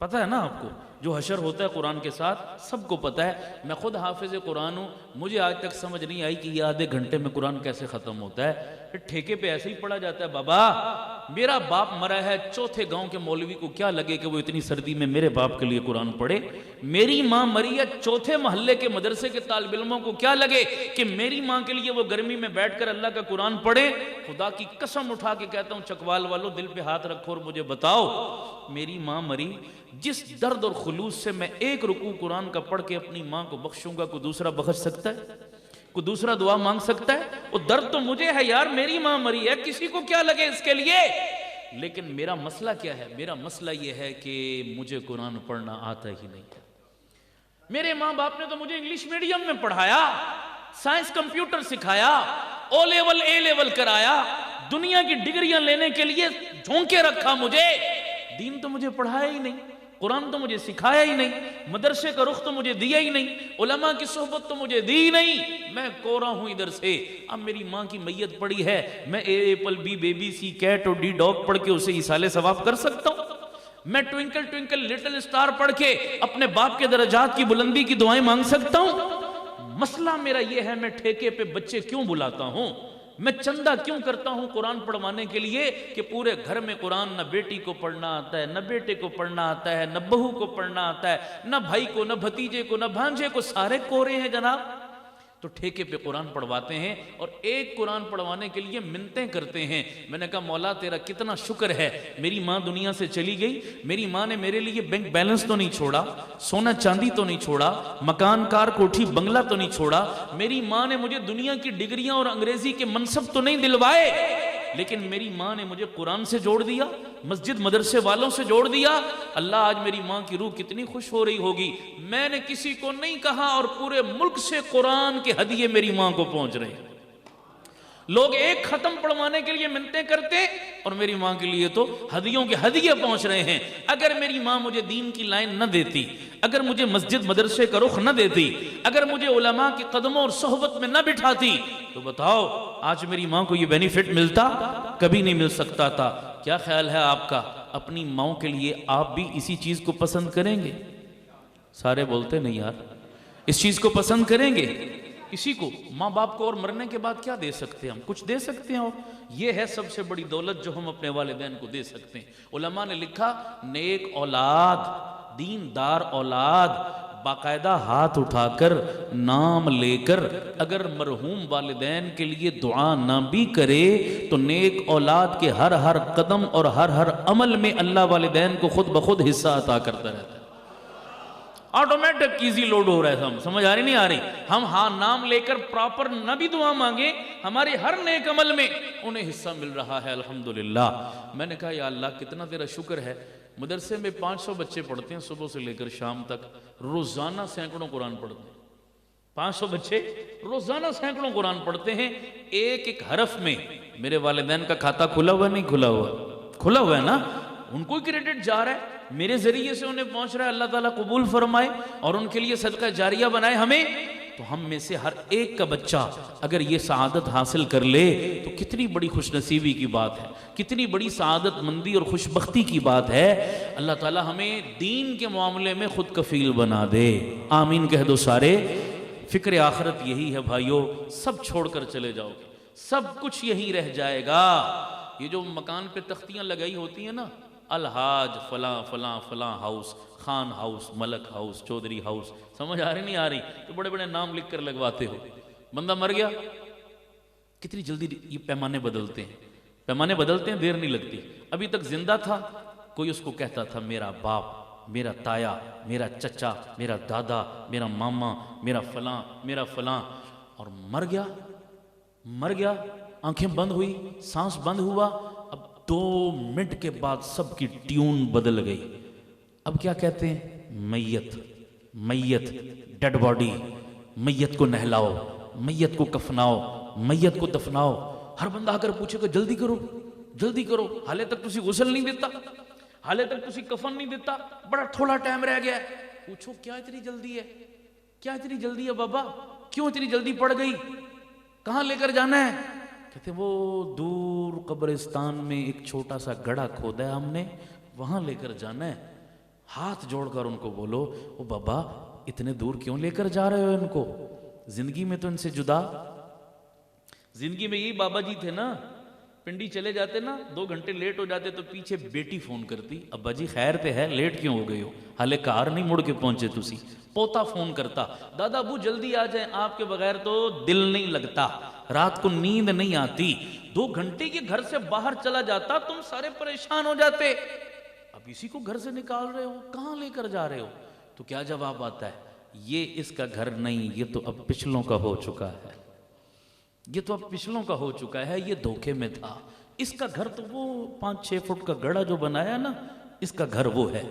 پتہ ہے نا آپ کو؟ جو حشر ہوتا ہے قرآن کے ساتھ سب کو پتہ ہے. میں خود حافظ قرآن ہوں, مجھے آج تک سمجھ نہیں آئی کہ یہ آدھے گھنٹے میں قرآن کیسے ختم ہوتا ہے. ٹھیکے پہ ایسے ہی پڑھا جاتا ہے. بابا میرا باپ مرا ہے, چوتھے گاؤں کے مولوی کو کیا لگے کہ وہ اتنی سردی میں میرے باپ کے لیے قرآن پڑھے؟ میری ماں مری ہے, چوتھے محلے کے مدرسے کے طالب علموں کو کیا لگے کہ میری ماں کے لیے وہ گرمی میں بیٹھ کر اللہ کا قرآن پڑھے؟ خدا کی قسم اٹھا کے کہتا ہوں چکوال والو, دل پہ ہاتھ رکھو اور مجھے بتاؤ, میری ماں مری, جس درد اور خلوص سے میں ایک رکوع قرآن کا پڑھ کے اپنی ماں کو بخشوں گا, کوئی دوسرا بخش سکتا ہے؟ کوئی دوسرا دعا مانگ سکتا ہے؟ وہ درد تو مجھے ہے یار, میری ماں مری ہے, کسی کو کیا لگے اس کے لیے. لیکن میرا مسئلہ کیا ہے؟ میرا مسئلہ یہ ہے کہ مجھے قرآن پڑھنا آتا ہی نہیں ہے. میرے ماں باپ نے تو مجھے انگلش میڈیم میں پڑھایا, سائنس کمپیوٹر سکھایا, او لیول اے لیول کرایا, دنیا کی ڈگریاں لینے کے لیے جھونکے رکھا مجھے. دین تو مجھے پڑھایا ہی نہیں, قرآن تو مجھے سکھایا ہی نہیں, مدرسے کا رخ تو مجھے دیا ہی نہیں, علماء کی صحبت تو مجھے دی ہی نہیں. میں کورا ہوں ادھر سے. اب میری ماں کی میت پڑی ہے, میں اے ایپل بی بیبی سی کیٹ اور ڈی ڈاگ پڑھ کے اسے ایصال ثواب کر سکتا ہوں؟ میں ٹوئنکل ٹوئنکل لٹل اسٹار پڑھ کے اپنے باپ کے درجات کی بلندی کی دعائیں مانگ سکتا ہوں؟ مسئلہ میرا یہ ہے, میں ٹھیکے پہ بچے کیوں بلاتا ہوں, میں چندہ کیوں کرتا ہوں قرآن پڑھوانے کے لیے کہ پورے گھر میں قرآن نہ بیٹی کو پڑھنا آتا ہے, نہ بیٹے کو پڑھنا آتا ہے, نہ بہو کو پڑھنا آتا ہے, نہ بھائی کو, نہ بھتیجے کو, نہ بھانجے کو, سارے کورے ہیں جناب. تو ٹھیکے پہ قرآن پڑھواتے ہیں اور ایک قرآن پڑھوانے کے لیے منتیں کرتے ہیں. میں نے کہا مولا تیرا کتنا شکر ہے, میری ماں دنیا سے چلی گئی, میری ماں نے میرے لیے بینک بیلنس تو نہیں چھوڑا, سونا چاندی تو نہیں چھوڑا, مکان کار کوٹھی بنگلہ تو نہیں چھوڑا, میری ماں نے مجھے دنیا کی ڈگریاں اور انگریزی کے منصب تو نہیں دلوائے, لیکن میری ماں نے مجھے قرآن سے جوڑ دیا, مسجد مدرسے والوں سے جوڑ دیا. اللہ آج میری ماں کی روح کتنی خوش ہو رہی ہوگی. میں نے کسی کو نہیں کہا اور پورے ملک سے قرآن کے ہدیے میری ماں کو پہنچ رہے ہیں. لوگ ایک ختم پڑھوانے کے لیے منتیں کرتے اور میری ماں کے لیے تو ہدیوں کے ہدیے پہنچ رہے ہیں. اگر میری ماں مجھے دین کی لائن نہ دیتی, اگر مجھے مسجد مدرسے کا رخ نہ دیتی, اگر مجھے علماء کے قدموں اور صحبت میں نہ بٹھاتی, تو بتاؤ آج میری ماں کو یہ بینیفٹ ملتا؟ کبھی نہیں مل سکتا تھا. کیا خیال ہے آپ کا, اپنی ماں کے لیے آپ بھی اسی چیز کو پسند کریں گے؟ سارے بولتے نہیں یار, اس چیز کو پسند کریں گے؟ اسی کو ماں باپ کو اور مرنے کے بعد کیا دے سکتے ہیں ہم؟ کچھ دے سکتے ہیں؟ اور یہ ہے سب سے بڑی دولت جو ہم اپنے والدین کو دے سکتے ہیں. علماء نے لکھا نیک اولاد, دیندار اولاد, باقاعدہ ہاتھ اٹھا کر نام لے کر اگر مرحوم والدین کے لیے دعا نہ بھی کرے تو نیک اولاد کے ہر ہر قدم اور ہر عمل میں اللہ والدین کو خود بخود حصہ عطا کرتا رہتا ہے. آٹومیٹک ایزی لوڈ ہو رہا ہے. ہم سمجھ آ رہی نہیں آ رہی؟ ہم ہاں نام لے کر پراپر نہ بھی دعا مانگے, ہمارے ہر نیک عمل میں انہیں حصہ مل رہا ہے الحمدللہ. میں نے کہا یا اللہ کتنا تیرا شکر ہے, مدرسے میں 500 بچے پڑھتے ہیں صبح سے لے کر شام تک, روزانہ سینکڑوں قرآن پڑھتے ہیں. 500 بچے روزانہ سینکڑوں قرآن پڑھتے ہیں. ایک ایک حرف میں میرے والدین کا کھاتا کھلا ہوا نہیں کھلا ہوا؟ کھلا ہوا ہے نا. ان کو کریڈٹ جا رہا ہے, میرے ذریعے سے انہیں پہنچ رہا ہے. اللہ تعالیٰ قبول فرمائے اور ان کے لیے صدقہ جاریہ بنائے ہمیں. تو ہم میں سے ہر ایک کا بچہ اگر یہ سعادت حاصل کر لے تو کتنی بڑی خوش نصیبی کی بات ہے, کتنی بڑی سعادت مندی اور خوش بختی کی بات ہے. اللہ تعالیٰ ہمیں دین کے معاملے میں خود کفیل بنا دے. آمین کہہ دو سارے. فکر آخرت یہی ہے بھائیو, سب چھوڑ کر چلے جاؤ گے, سب کچھ یہی رہ جائے گا. یہ جو مکان پہ تختیاں لگائی ہوتی ہیں نا, الحاج فلاں فلاں فلاں ہاؤس, خان ہاؤس, ملک ہاؤس, چودھری ہاؤس, سمجھ آ رہی نہیں آ رہی؟ تو بڑے بڑے نام لکھ کر لگواتے ہو. بندہ مر گیا, کتنی جلدی یہ پیمانے بدلتے ہیں, پیمانے بدلتے ہیں, دیر نہیں لگتی. ابھی تک زندہ تھا, کوئی اس کو کہتا تھا میرا باپ, میرا تایا, میرا چچا, میرا دادا, میرا ماما, میرا فلاں, میرا فلاں, اور مر گیا. مر گیا, آنکھیں بند ہوئی, سانس بند ہوا, اب 2 منٹ کے بعد سب کی ٹیون بدل گئی. اب کیا کہتے ہیں؟ میت, میت, ڈیڈ باڈی, میت کو نہلاؤ, میت کو کفناؤ, میت کو دفناؤ. ہر بندہ آ کر پوچھے گا جلدی کرو, جلدی کرو, حالے تک تسی غسل نہیں دیتا, حالے تک تسی کفن نہیں دیتا, بڑا تھوڑا ٹائم رہ گیا ہے. پوچھو کیا اتنی جلدی ہے, کیا اتنی جلدی ہے بابا, کیوں اتنی جلدی پڑ گئی, کہاں لے کر جانا ہے, کہتے وہ دور قبرستان میں ایک چھوٹا سا گڑھا کھودا ہے ہم نے، وہاں لے کر جانا ہے۔ ہاتھ جوڑ کر ان کو بولو، او بابا اتنے دور کیوں لے کر جا رہے ہو ان کو؟ زندگی میں تو ان سے جدا، زندگی میں یہی بابا جی تھے نا، پنڈی چلے جاتے نا 2 گھنٹے لیٹ ہو جاتے تو پیچھے بیٹی فون کرتی، ابا جی خیر تے ہے، لیٹ کیوں ہو گئے ہو؟ حالے کار نہیں مڑ کے پہنچے تسی۔ پوتا فون کرتا، دادا ابو جلدی آ جائیں، آپ کے بغیر تو دل نہیں لگتا، رات کو نیند نہیں آتی۔ 2 گھنٹے کے گھر سے باہر چلا جاتا، تم سارے پریشان ہو جاتے، اب اسی کو گھر سے نکال رہے ہو، کہاں لے کر جا رہے ہو؟ تو کیا جواب آتا ہے؟ یہ اس کا گھر نہیں، یہ تو اب پچھلوں کا ہو چکا ہے، یہ تو اب پچھلوں کا ہو چکا ہے، یہ دھوکے میں تھا۔ اس کا گھر تو وہ 5-6 فٹ کا گڑھا جو بنایا نا، اس کا گھر وہ ہے۔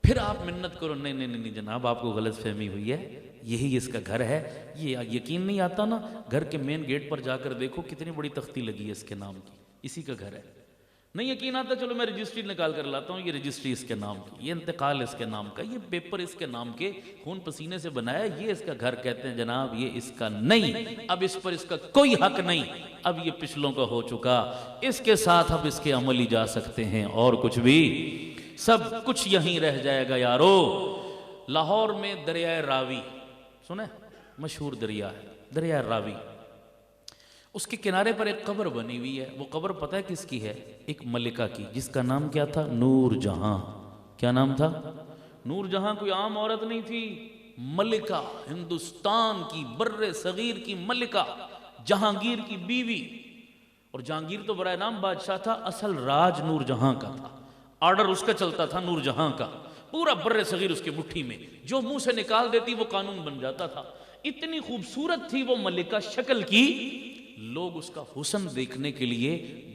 پھر آپ منت کرو، نہیں نہیں نہیں جناب آپ کو غلط فہمی ہوئی ہے، یہی اس کا گھر ہے۔ یہ یقین نہیں آتا نا، گھر کے مین گیٹ پر جا کر دیکھو کتنی بڑی تختی لگی ہے اس کے نام کی، اسی کا گھر ہے۔ نہیں یقین آتا، چلو میں رجسٹری نکال کر لاتا ہوں، یہ رجسٹری اس کے نام کی، یہ انتقال اس کے نام کا، یہ پیپر اس کے نام کے، خون پسینے سے بنایا، یہ اس کا گھر کہتے ہیں جناب، یہ اس کا نہیں، اب اس پر اس کا کوئی حق نہیں، اب یہ پچھلوں کا ہو چکا، اس کے ساتھ اب اس کے عمل ہی جا سکتے ہیں، اور کچھ بھی، سب کچھ یہیں رہ جائے گا یارو۔ لاہور میں دریائے راوی سنیں، مشہور دریا ہے دریائے راوی، اس کے کنارے پر ایک قبر بنی ہوئی ہے۔ وہ قبر پتہ ہے کس کی ہے؟ ایک ملکہ کی، جس کا نام کیا تھا؟ نور جہاں۔ کیا نام تھا؟ نور جہاں کوئی عام عورت نہیں تھی، ملکہ، ہندوستان کی بر صغیر کی ملکہ، جہانگیر کی بیوی۔ اور جہانگیر تو برائے نام بادشاہ تھا، اصل راج نور جہاں کا تھا، آرڈر اس کا چلتا تھا نور جہاں کا، پورا بر صغیر اس کے مٹھی میں، جو منہ سے نکال دیتی وہ قانون بن جاتا تھا۔ اتنی خوبصورت تھی وہ ملکہ شکل کی، لوگ اس کا حسن دیکھنے کے لیے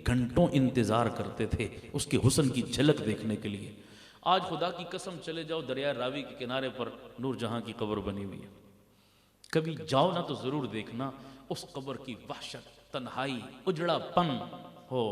گھنٹوں انتظار کرتے تھے، اس کے حسن کی جھلک دیکھنے کے لیے۔ آج خدا کی قسم چلے جاؤ دریائے راوی کے کنارے پر نور جہاں کی قبر بنی ہوئی ہے، کبھی جاؤ نا تو ضرور دیکھنا اس قبر کی وحشت، تنہائی، اجڑا پن، ہو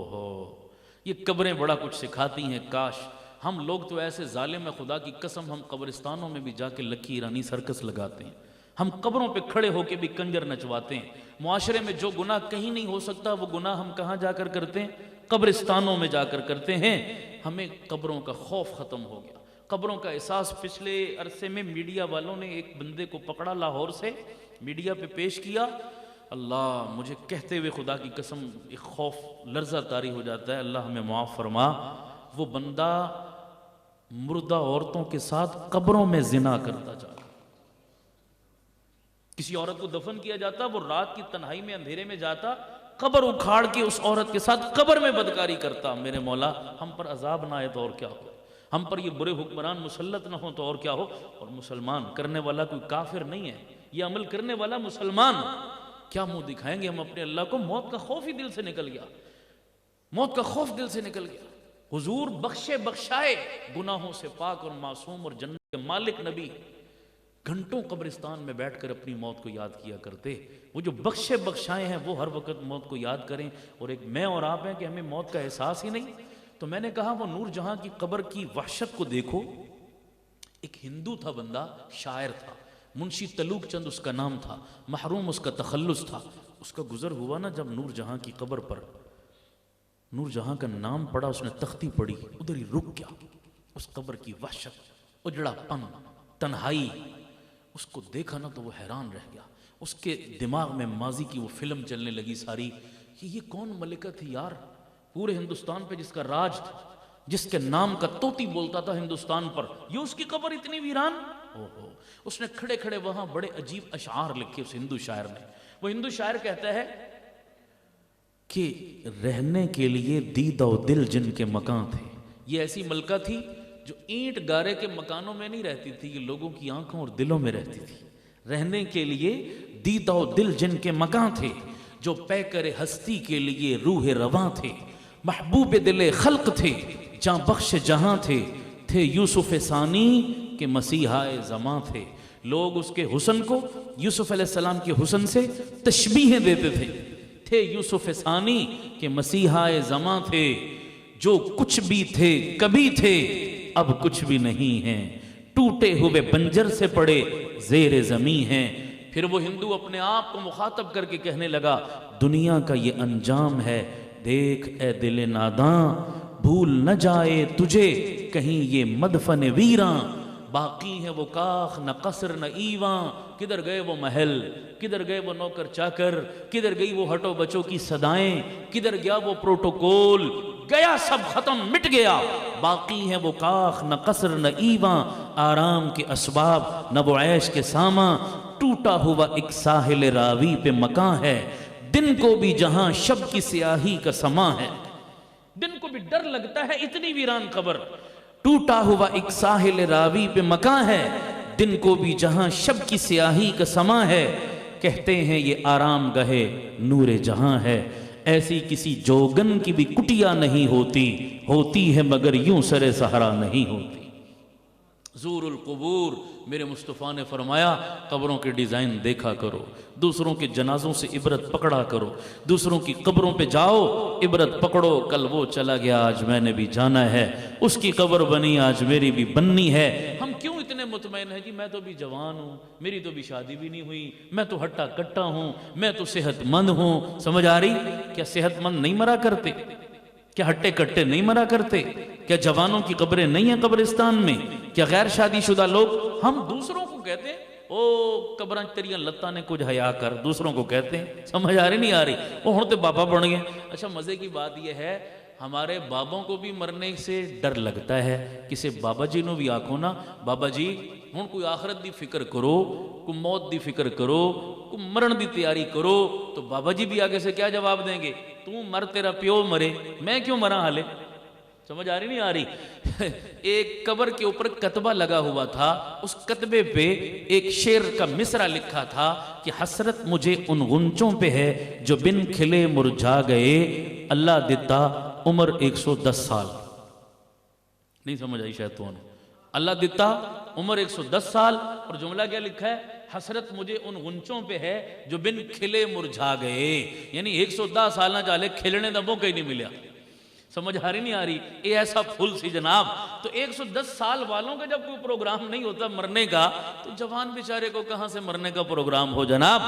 یہ قبریں بڑا کچھ سکھاتی ہیں۔ کاش ہم لوگ تو ایسے ظالم ہیں، خدا کی قسم ہم قبرستانوں میں بھی جا کے لکی ایرانی سرکس لگاتے ہیں، ہم قبروں پہ کھڑے ہو کے بھی کنجر نچواتے ہیں۔ معاشرے میں جو گناہ کہیں نہیں ہو سکتا وہ گناہ ہم کہاں جا کر کرتے ہیں؟ قبرستانوں میں جا کر کرتے ہیں۔ ہمیں قبروں کا خوف ختم ہو گیا، قبروں کا احساس۔ پچھلے عرصے میں میڈیا والوں نے ایک بندے کو پکڑا لاہور سے، میڈیا پہ پیش کیا، اللہ مجھے کہتے ہوئے خدا کی قسم ایک خوف لرزہ طاری ہو جاتا ہے، اللہ ہمیں معاف فرما۔ وہ بندہ مردہ عورتوں کے ساتھ قبروں میں زنا کرتا جا رہا، کسی عورت کو دفن کیا جاتا، وہ رات کی تنہائی میں اندھیرے میں جاتا، قبر اکھاڑ کے اس عورت کے ساتھ قبر میں بدکاری کرتا۔ میرے مولا ہم پر عذاب نہ آئے تو اور کیا ہو، ہم پر یہ برے حکمران مسلط نہ ہو تو اور کیا ہو۔ اور مسلمان کرنے والا کوئی کافر نہیں ہے، یہ عمل کرنے والا مسلمان، کیا منہ دکھائیں گے ہم اپنے اللہ کو؟ موت کا خوف ہی دل سے نکل گیا، موت کا خوف دل سے نکل گیا۔ حضور بخشے بخشائے، گناہوں سے پاک اور معصوم اور جنت کے مالک نبی گھنٹوں قبرستان میں بیٹھ کر اپنی موت کو یاد کیا کرتے۔ وہ جو بخشے بخشائے ہیں وہ ہر وقت موت کو یاد کریں، اور ایک میں اور آپ ہیں کہ ہمیں موت کا احساس ہی نہیں۔ تو میں نے کہا وہ نور جہاں کی قبر کی وحشت کو دیکھو۔ ایک ہندو تھا بندہ، شاعر تھا، منشی تلوک چند اس کا نام تھا، محروم اس کا تخلص تھا۔ اس کا گزر ہوا نا جب نور جہاں کی قبر پر نور جہاں کا نام پڑا، اس نے تختی پڑھی، ادھر ہی رک گیا۔ اس قبر کی وحشت، اجڑا پن، تنہائی، اس کو دیکھا نا تو وہ حیران رہ گیا۔ اس کے دماغ میں ماضی کی وہ فلم چلنے لگی ساری کہ یہ کون ملکہ تھی یار، پورے ہندوستان پہ جس کا راج تھا، جس کے نام کا طوطی بولتا تھا ہندوستان پر، یہ اس کی قبر اتنی ویران۔ اس نے کھڑے کھڑے وہاں بڑے عجیب اشعار لکھے اس ہندو شاعر نے۔ وہ ہندو شاعر کہتا ہے کہ رہنے کے لیے دیدہ و دل جن کے مکان تھے، یہ ایسی ملکہ تھی جو اینٹ گارے کے مکانوں میں نہیں رہتی تھی، یہ لوگوں کی آنکھوں اور دلوں میں رہتی تھی۔ رہنے کے لیے دیدہ و دل جن کے مکان تھے، جو پیکر ہستی کے لیے روح رواں تھے، محبوب دل خلق تھے، جاں بخش جہاں تھے یوسف ثانی کے مسیحا زماں تھے۔ لوگ اس کے حسن کو یوسف علیہ السلام کے حسن سے تشبیہیں دیتے تھے یوسف ثانی کے مسیحا زماں تھے، جو کچھ بھی تھے کبھی تھے اب کچھ بھی نہیں ہیں، ٹوٹے ہوئے بنجر سے پڑے زیر زمیں ہیں۔ پھر وہ ہندو اپنے آپ کو مخاطب کر کے کہنے لگا، دنیا کا یہ انجام ہے، دیکھ اے دل ناداں بھول نہ جائے تجھے کہیں یہ مدفن ویراں، باقی ہے وہ کاخ نہ قصر نہ ایواں، کدھر گئے وہ محل، کدھر گئے وہ نوکر چاکر، کدھر گئی وہ ہٹو بچوں کی صدائیں، کدھر گیا وہ پروٹوکول، گیا سب ختم مٹ گیا، باقی ہے وہ کاخ نہ قصر نہ ایواں، آرام کے اسباب نہ وہ عیش کے سامان، ٹوٹا ہوا ایک ساحل راوی پہ مکان ہے، دن کو بھی جہاں شب کی سیاہی کا سما ہے، دن کو بھی ڈر لگتا ہے اتنی ویران قبر، ٹوٹا ہوا ایک ساحل راوی پہ مکان ہے، دن کو بھی جہاں شب کی سیاہی کا سما ہے، کہتے ہیں یہ آرام گہے نور جہاں ہے، ایسی کسی جوگن کی بھی کٹیا نہیں ہوتی، ہوتی ہے مگر یوں سر صحرا نہیں ہوتی۔ زور القبور، میرے مصطفیٰ نے فرمایا قبروں کے ڈیزائن دیکھا کرو، دوسروں کے جنازوں سے عبرت پکڑا کرو، دوسروں کی قبروں پہ جاؤ عبرت پکڑو، کل وہ چلا گیا آج میں نے بھی جانا ہے، اس کی قبر بنی آج میری بھی بننی ہے۔ ہم کیوں اتنے مطمئن ہیں جی میں تو بھی جوان ہوں، میری تو بھی شادی بھی نہیں ہوئی، میں تو ہٹا کٹا ہوں، میں تو صحت مند ہوں، سمجھ آ رہی؟ کیا صحت مند نہیں مرا کرتے؟ کیا ہٹے کٹے نہیں مرا کرتے؟ کیا جوانوں کی قبریں نہیں ہیں قبرستان میں؟ کیا غیر شادی شدہ لوگ؟ ہم دوسروں کو کہتے ہیں او قبراں تیریاں لتاں نے کچھ حیا کر، دوسروں کو کہتے ہیں، سمجھ آ رہی نہیں آ رہی؟ وہ ہوں تے بابا بن گئے۔ اچھا مزے کی بات یہ ہے ہمارے بابوں کو بھی مرنے سے ڈر لگتا ہے، کسی بابا جی نو بھی آکھو نا بابا جی ہوں کوئی آخرت دی فکر کرو، کوئی موت دی فکر کرو، کوئی مرن دی تیاری کرو، تو بابا جی بھی آگے سے کیا جواب دیں گے؟ تو مر تیرا پیو مرے، میں کیوں مرا حالے؟ سمجھ آ رہی نہیں آ رہی؟ ایک قبر کے اوپر کتبہ لگا ہوا تھا، اس کتبے پہ ایک شعر کا مصرع لکھا تھا کہ حسرت مجھے ان غنچوں پہ ہے جو بن کھلے مرجھا گئے، اللہ دیتا عمر 110 سال۔ نہیں سمجھ آئی شاید تو اللہ دیتا عمر 110 سال، اور جملہ کیا لکھا ہے؟ حسرت مجھے ان غنچوں پہ ہے جو بن کھلے مرجھا گئے، یعنی 110 سال نہ چالے کھلنے دا موقع ہی نہیں ملیا۔ سمجھ آ رہی نہیں آ رہی؟ یہ ایسا پھول سی جناب، تو 110 سال والوں کا جب کوئی پروگرام نہیں ہوتا مرنے کا، تو جوان بیچارے کو کہاں سے مرنے کا پروگرام ہو جناب؟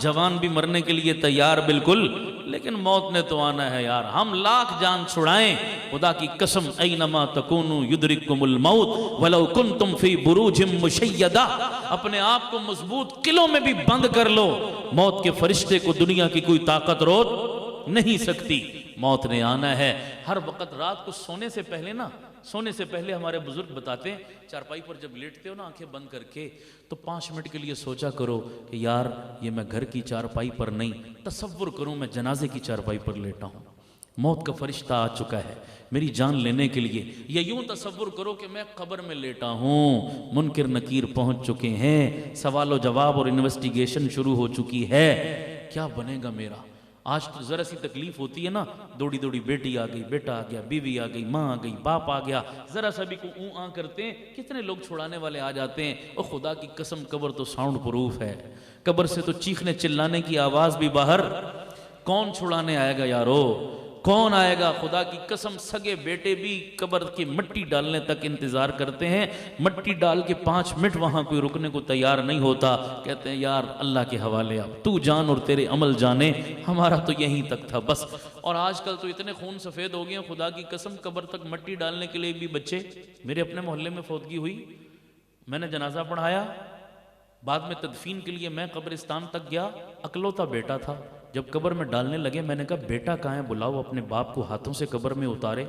جوان بھی مرنے کے لیے تیار بالکل، لیکن موت نے تو آنا ہے یار، ہم لاکھ جان چھڑائیں، خدا کی قسم اینما تکونوا یدرککم الموت ولو کنتم فی بروج مشیدہ، اپنے آپ کو مضبوط قلعوں میں بھی بند کر لو، موت کے فرشتے کو دنیا کی کوئی طاقت روک نہیں سکتی۔ موت نے آنا ہے ہر وقت۔ رات کو سونے سے پہلے نا، سونے سے پہلے ہمارے بزرگ بتاتے ہیں چارپائی پر جب لیٹتے ہو نا آنکھیں بند کر کے، تو 5 منٹ کے لیے سوچا کرو کہ یار یہ میں گھر کی چارپائی پر نہیں، تصور کروں میں جنازے کی چارپائی پر لیٹا ہوں، موت کا فرشتہ آ چکا ہے میری جان لینے کے لیے، یا یوں تصور کرو کہ میں قبر میں لیٹا ہوں، منکر نکیر پہنچ چکے ہیں، سوال و جواب اور انویسٹیگیشن شروع ہو چکی ہے، کیا بنے گا میرا؟ آج تو ذرا سی تکلیف ہوتی ہے نا، دوڑی دوڑی بیٹی آ گئی، بیٹا آ گیا، بیوی آ گئی، ماں آ گئی، باپ آ گیا، ذرا سا بھی کو اون آن کرتے ہیں، کتنے لوگ چھڑانے والے آ جاتے ہیں۔ او خدا کی قسم قبر تو ساؤنڈ پروف ہے، قبر سے تو چیخنے چلانے کی آواز بھی باہر، کون چھڑانے آئے گا یارو؟ کون آئے گا؟ خدا کی قسم سگے بیٹے بھی قبر کی مٹی ڈالنے تک انتظار کرتے ہیں، مٹی ڈال کے 5 منٹ وہاں کوئی رکنے کو تیار نہیں ہوتا، کہتے ہیں یار اللہ کے حوالے اب تو جان اور تیرے عمل جانے، ہمارا تو یہیں تک تھا بس۔ اور آج کل تو اتنے خون سفید ہو گئے ہیں، خدا کی قسم قبر تک مٹی ڈالنے کے لیے بھی بچے۔ میرے اپنے محلے میں فوتگی ہوئی، میں نے جنازہ پڑھایا، بعد میں تدفین کے لیے میں قبرستان تک گیا، اکلوتا بیٹا تھا، جب قبر میں ڈالنے لگے میں نے کہا بیٹا کہاں ہے، بلاؤ اپنے باپ کو ہاتھوں سے قبر میں اتارے،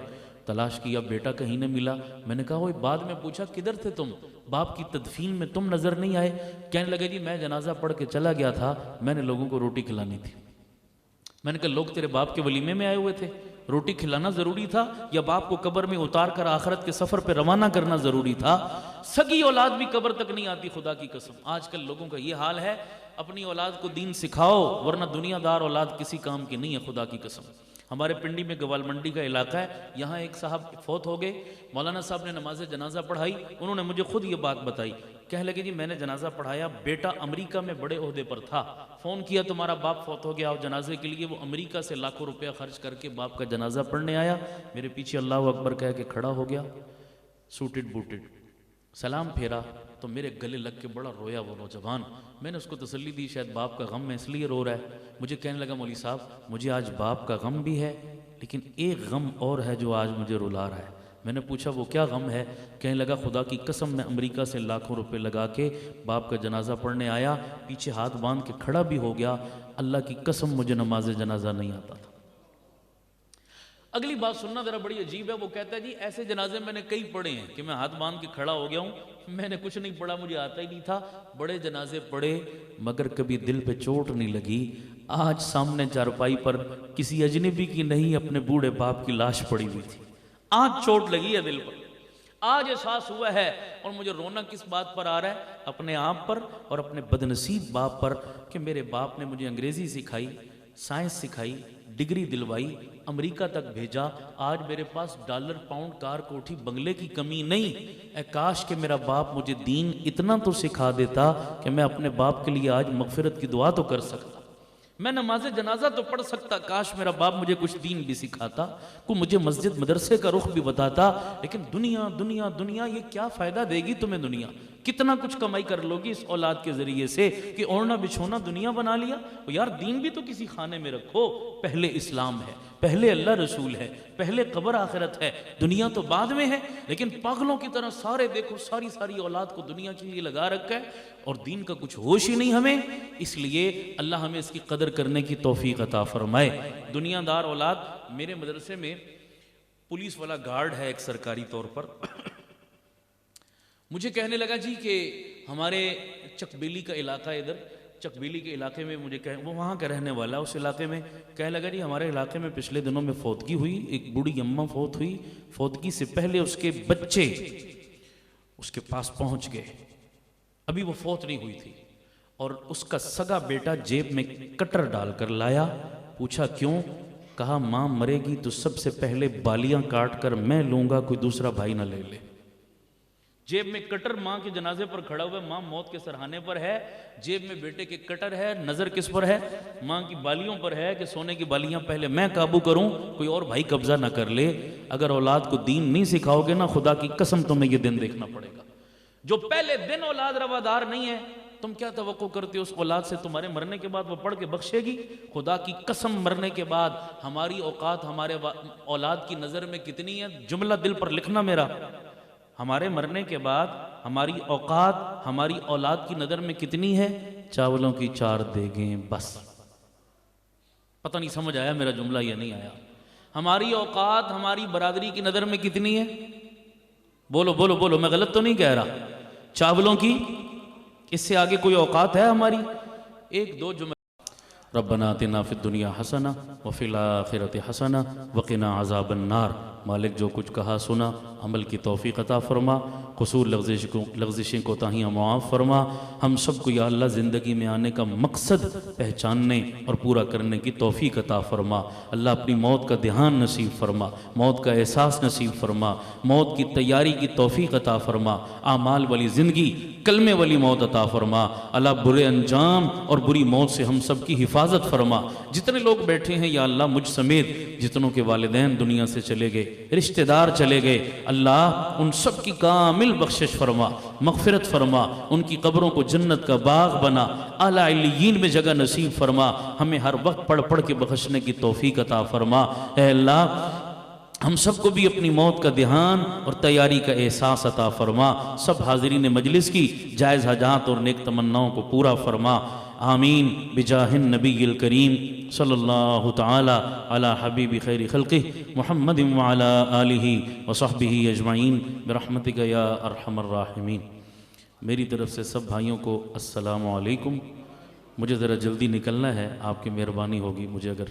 تلاش کیا بیٹا کہیں نہ ملا، میں نے کہا وہ بعد میں پوچھا کدھر تھے تم، باپ کی تدفین میں تم نظر نہیں آئے؟ کہنے لگے جی میں جنازہ پڑھ کے چلا گیا تھا، میں نے لوگوں کو روٹی کھلانی تھی۔ میں نے کہا لوگ تیرے باپ کے ولیمے میں آئے ہوئے تھے، روٹی کھلانا ضروری تھا یا باپ کو قبر میں اتار کر آخرت کے سفر پہ روانہ کرنا ضروری تھا؟ سگی اولاد بھی قبر تک نہیں آتی، خدا کی قسم آج کل لوگوں کا یہ حال ہے۔ اپنی اولاد کو دین سکھاؤ ورنہ دنیا دار اولاد کسی کام کی نہیں ہے، خدا کی قسم۔ ہمارے پنڈی میں گوال منڈی کا علاقہ ہے، یہاں ایک صاحب فوت ہو گئے، مولانا صاحب نے نماز جنازہ پڑھائی، انہوں نے مجھے خود یہ بات بتائی، کہنے لگے جی میں نے جنازہ پڑھایا، بیٹا امریکہ میں بڑے عہدے پر تھا، فون کیا تمہارا باپ فوت ہو گیا اور جنازے کے لیے وہ امریکہ سے لاکھوں روپیہ خرچ کر کے باپ کا جنازہ پڑھنے آیا، میرے پیچھے اللہ اکبر کہہ کے کھڑا ہو گیا، سوٹڈ بوٹڈ، سلام پھیرا تو میرے گلے لگ کے بڑا رویا وہ نوجوان. میں نے اس کو تسلی دی شاید باپ کا غم ہے اس لیے رو رہا ہے. مجھے کہنے لگا مولوی صاحب مجھے آج باپ کا غم بھی ہے لیکن ایک غم اور ہے جو آج مجھے رلا رہا ہے. میں نے پوچھا وہ کیا غم ہے؟ کہنے لگا خدا کی قسم میں امریکہ سے لاکھوں روپے لگا کے باپ کا جنازہ پڑھنے آیا, پیچھے ہاتھ باندھ کے کھڑا بھی ہو گیا, اللہ کی قسم مجھے نماز جنازہ نہیں آتا تھا. اگلی بات سننا ذرا بڑی عجیب ہے. وہ کہتا ہے جی ایسے جنازے میں نے کئی پڑھے ہیں کہ میں ہاتھ باندھ کے کھڑا ہو گیا ہوں, میں نے کچھ نہیں پڑھا, مجھے آتا ہی نہیں تھا. بڑے جنازے پڑھے مگر کبھی دل پہ چوٹ نہیں لگی. آج سامنے چارپائی پر کسی اجنبی کی نہیں اپنے بوڑھے باپ کی لاش پڑی ہوئی تھی. آج چوٹ لگی ہے دل پر, آج احساس ہوا ہے. اور مجھے رونا کس بات پر آ رہا ہے؟ اپنے آپ پر اور اپنے بدنصیب باپ پر کہ میرے باپ نے مجھے انگریزی سکھائی, سائنس سکھائی, ڈگری دلوائی, امریکہ تک بھیجا. آج میرے پاس ڈالر پاؤنڈ کار کوٹھی بنگلے کی کمی نہیں. اے کاش کہ میرا باپ مجھے دین اتنا تو سکھا دیتا کہ میں اپنے باپ کے لیے آج مغفرت کی دعا تو کر سکتا, میں نماز جنازہ تو پڑھ سکتا. کاش میرا باپ مجھے کچھ دین بھی سکھاتا, کو مجھے مسجد مدرسے کا رخ بھی بتاتا. لیکن دنیا دنیا دنیا, یہ کیا فائدہ دے گی تمہیں دنیا؟ کتنا کچھ کمائی کر لو گی اس اولاد کے ذریعے سے کہ اوڑھنا بچھونا دنیا بنا لیا. یار دین بھی تو کسی خانے میں رکھو. پہلے اسلام ہے, پہلے اللہ رسول ہے, پہلے قبر آخرت ہے, دنیا تو بعد میں ہے. لیکن پاگلوں کی طرح سارے دیکھو ساری اولاد کو دنیا کے لیے لگا رکھا ہے اور دین کا کچھ ہوش ہی نہیں ہمیں. اس لیے اللہ ہمیں اس کی قدر کرنے کی توفیق عطا فرمائے. دنیا دار اولاد. میرے مدرسے میں پولیس والا گارڈ ہے ایک سرکاری طور پر. مجھے کہنے لگا جی کہ ہمارے چک بیلی کا علاقہ, ادھر چک بیلی کے علاقے میں, مجھے وہ وہاں کا رہنے والا اس علاقے میں, کہنے لگا جی ہمارے علاقے میں پچھلے دنوں میں فوتگی ہوئی, ایک بوڑھی اماں فوت ہوئی. فوتگی سے پہلے اس کے بچے اس کے پاس پہنچ گئے, ابھی وہ فوت نہیں ہوئی تھی, اور اس کا سگا بیٹا جیب میں کٹر ڈال کر لایا. پوچھا کیوں؟ کہا ماں مرے گی تو سب سے پہلے بالیاں کاٹ کر میں لوں گا, کوئی دوسرا بھائی نہ لے لے. جیب میں کٹر ماں کے جنازے پر کھڑا ہوا, ماں موت کے سرہانے پر ہے, جیب میں بیٹے کے کٹر ہے, نظر کس پر ہے؟ ماں کی بالیوں پر ہے کہ سونے کی بالیاں پہلے میں قابو کروں, کوئی اور بھائی قبضہ نہ کر لے. اگر اولاد کو دین نہیں سکھاؤ گے نا, خدا کی قسم تمہیں یہ دن دیکھنا پڑے گا. جو پہلے دن اولاد روادار نہیں ہے, تم کیا توقع کرتے ہو اس اولاد سے تمہارے مرنے کے بعد وہ پڑھ کے بخشے گی؟ خدا کی قسم مرنے کے بعد ہماری اوقات ہمارے اولاد کی نظر میں کتنی ہے؟ جملہ دل پر لکھنا میرا. ہمارے مرنے کے بعد ہماری اوقات ہماری اولاد کی نظر میں کتنی ہے؟ چاولوں کی 4 دیگیں بس. پتہ نہیں سمجھ آیا میرا جملہ یا نہیں آیا؟ ہماری اوقات ہماری برادری کی نظر میں کتنی ہے؟ بولو بولو بولو, میں غلط تو نہیں کہہ رہا؟ چاولوں کی, اس سے آگے کوئی اوقات ہے ہماری؟ 1-2 جملے. ربنا آتنا فی الدنیا حسنہ وفی الآخرۃ حسنہ وقنا عذاب النار. مالک جو کچھ کہا سنا عمل کی توفیق عطا فرما, قصور لغزشیں کوتاہیاں معاف فرما. ہم سب کو یا اللہ زندگی میں آنے کا مقصد پہچاننے اور پورا کرنے کی توفیق عطا فرما. اللہ اپنی موت کا دھیان نصیب فرما, موت کا احساس نصیب فرما, موت کی تیاری کی توفیق عطا فرما, اعمال والی زندگی, کلمے والی موت عطا فرما. اللہ برے انجام اور بری موت سے ہم سب کی حفاظت فرما. جتنے لوگ بیٹھے ہیں یا اللہ مجھ سمیت جتنوں کے والدین دنیا سے چلے گئے, رشتہ دار چلے گئے, اللہ ان سب کی کامل بخشش فرما, مغفرت فرما, ان کی قبروں کو جنت کا باغ بنا, اعلیٰ علیین میں جگہ نصیب فرما. ہمیں ہر وقت پڑھ پڑھ کے بخشنے کی توفیق عطا فرما. اے اللہ ہم سب کو بھی اپنی موت کا دھیان اور تیاری کا احساس عطا فرما. سب حاضرین مجلس کی جائز حاجات اور نیک تمناؤں کو پورا فرما. آمین بجاہ النبی الکریم صلی اللہ تعالی علی حبیب خیر خلقہ محمد وعلی آلہ وصحبہ اجمعین برحمتک یا ارحم الراحمین. میری طرف سے سب بھائیوں کو السلام علیکم. مجھے ذرا جلدی نکلنا ہے, آپ کی مہربانی ہوگی مجھے اگر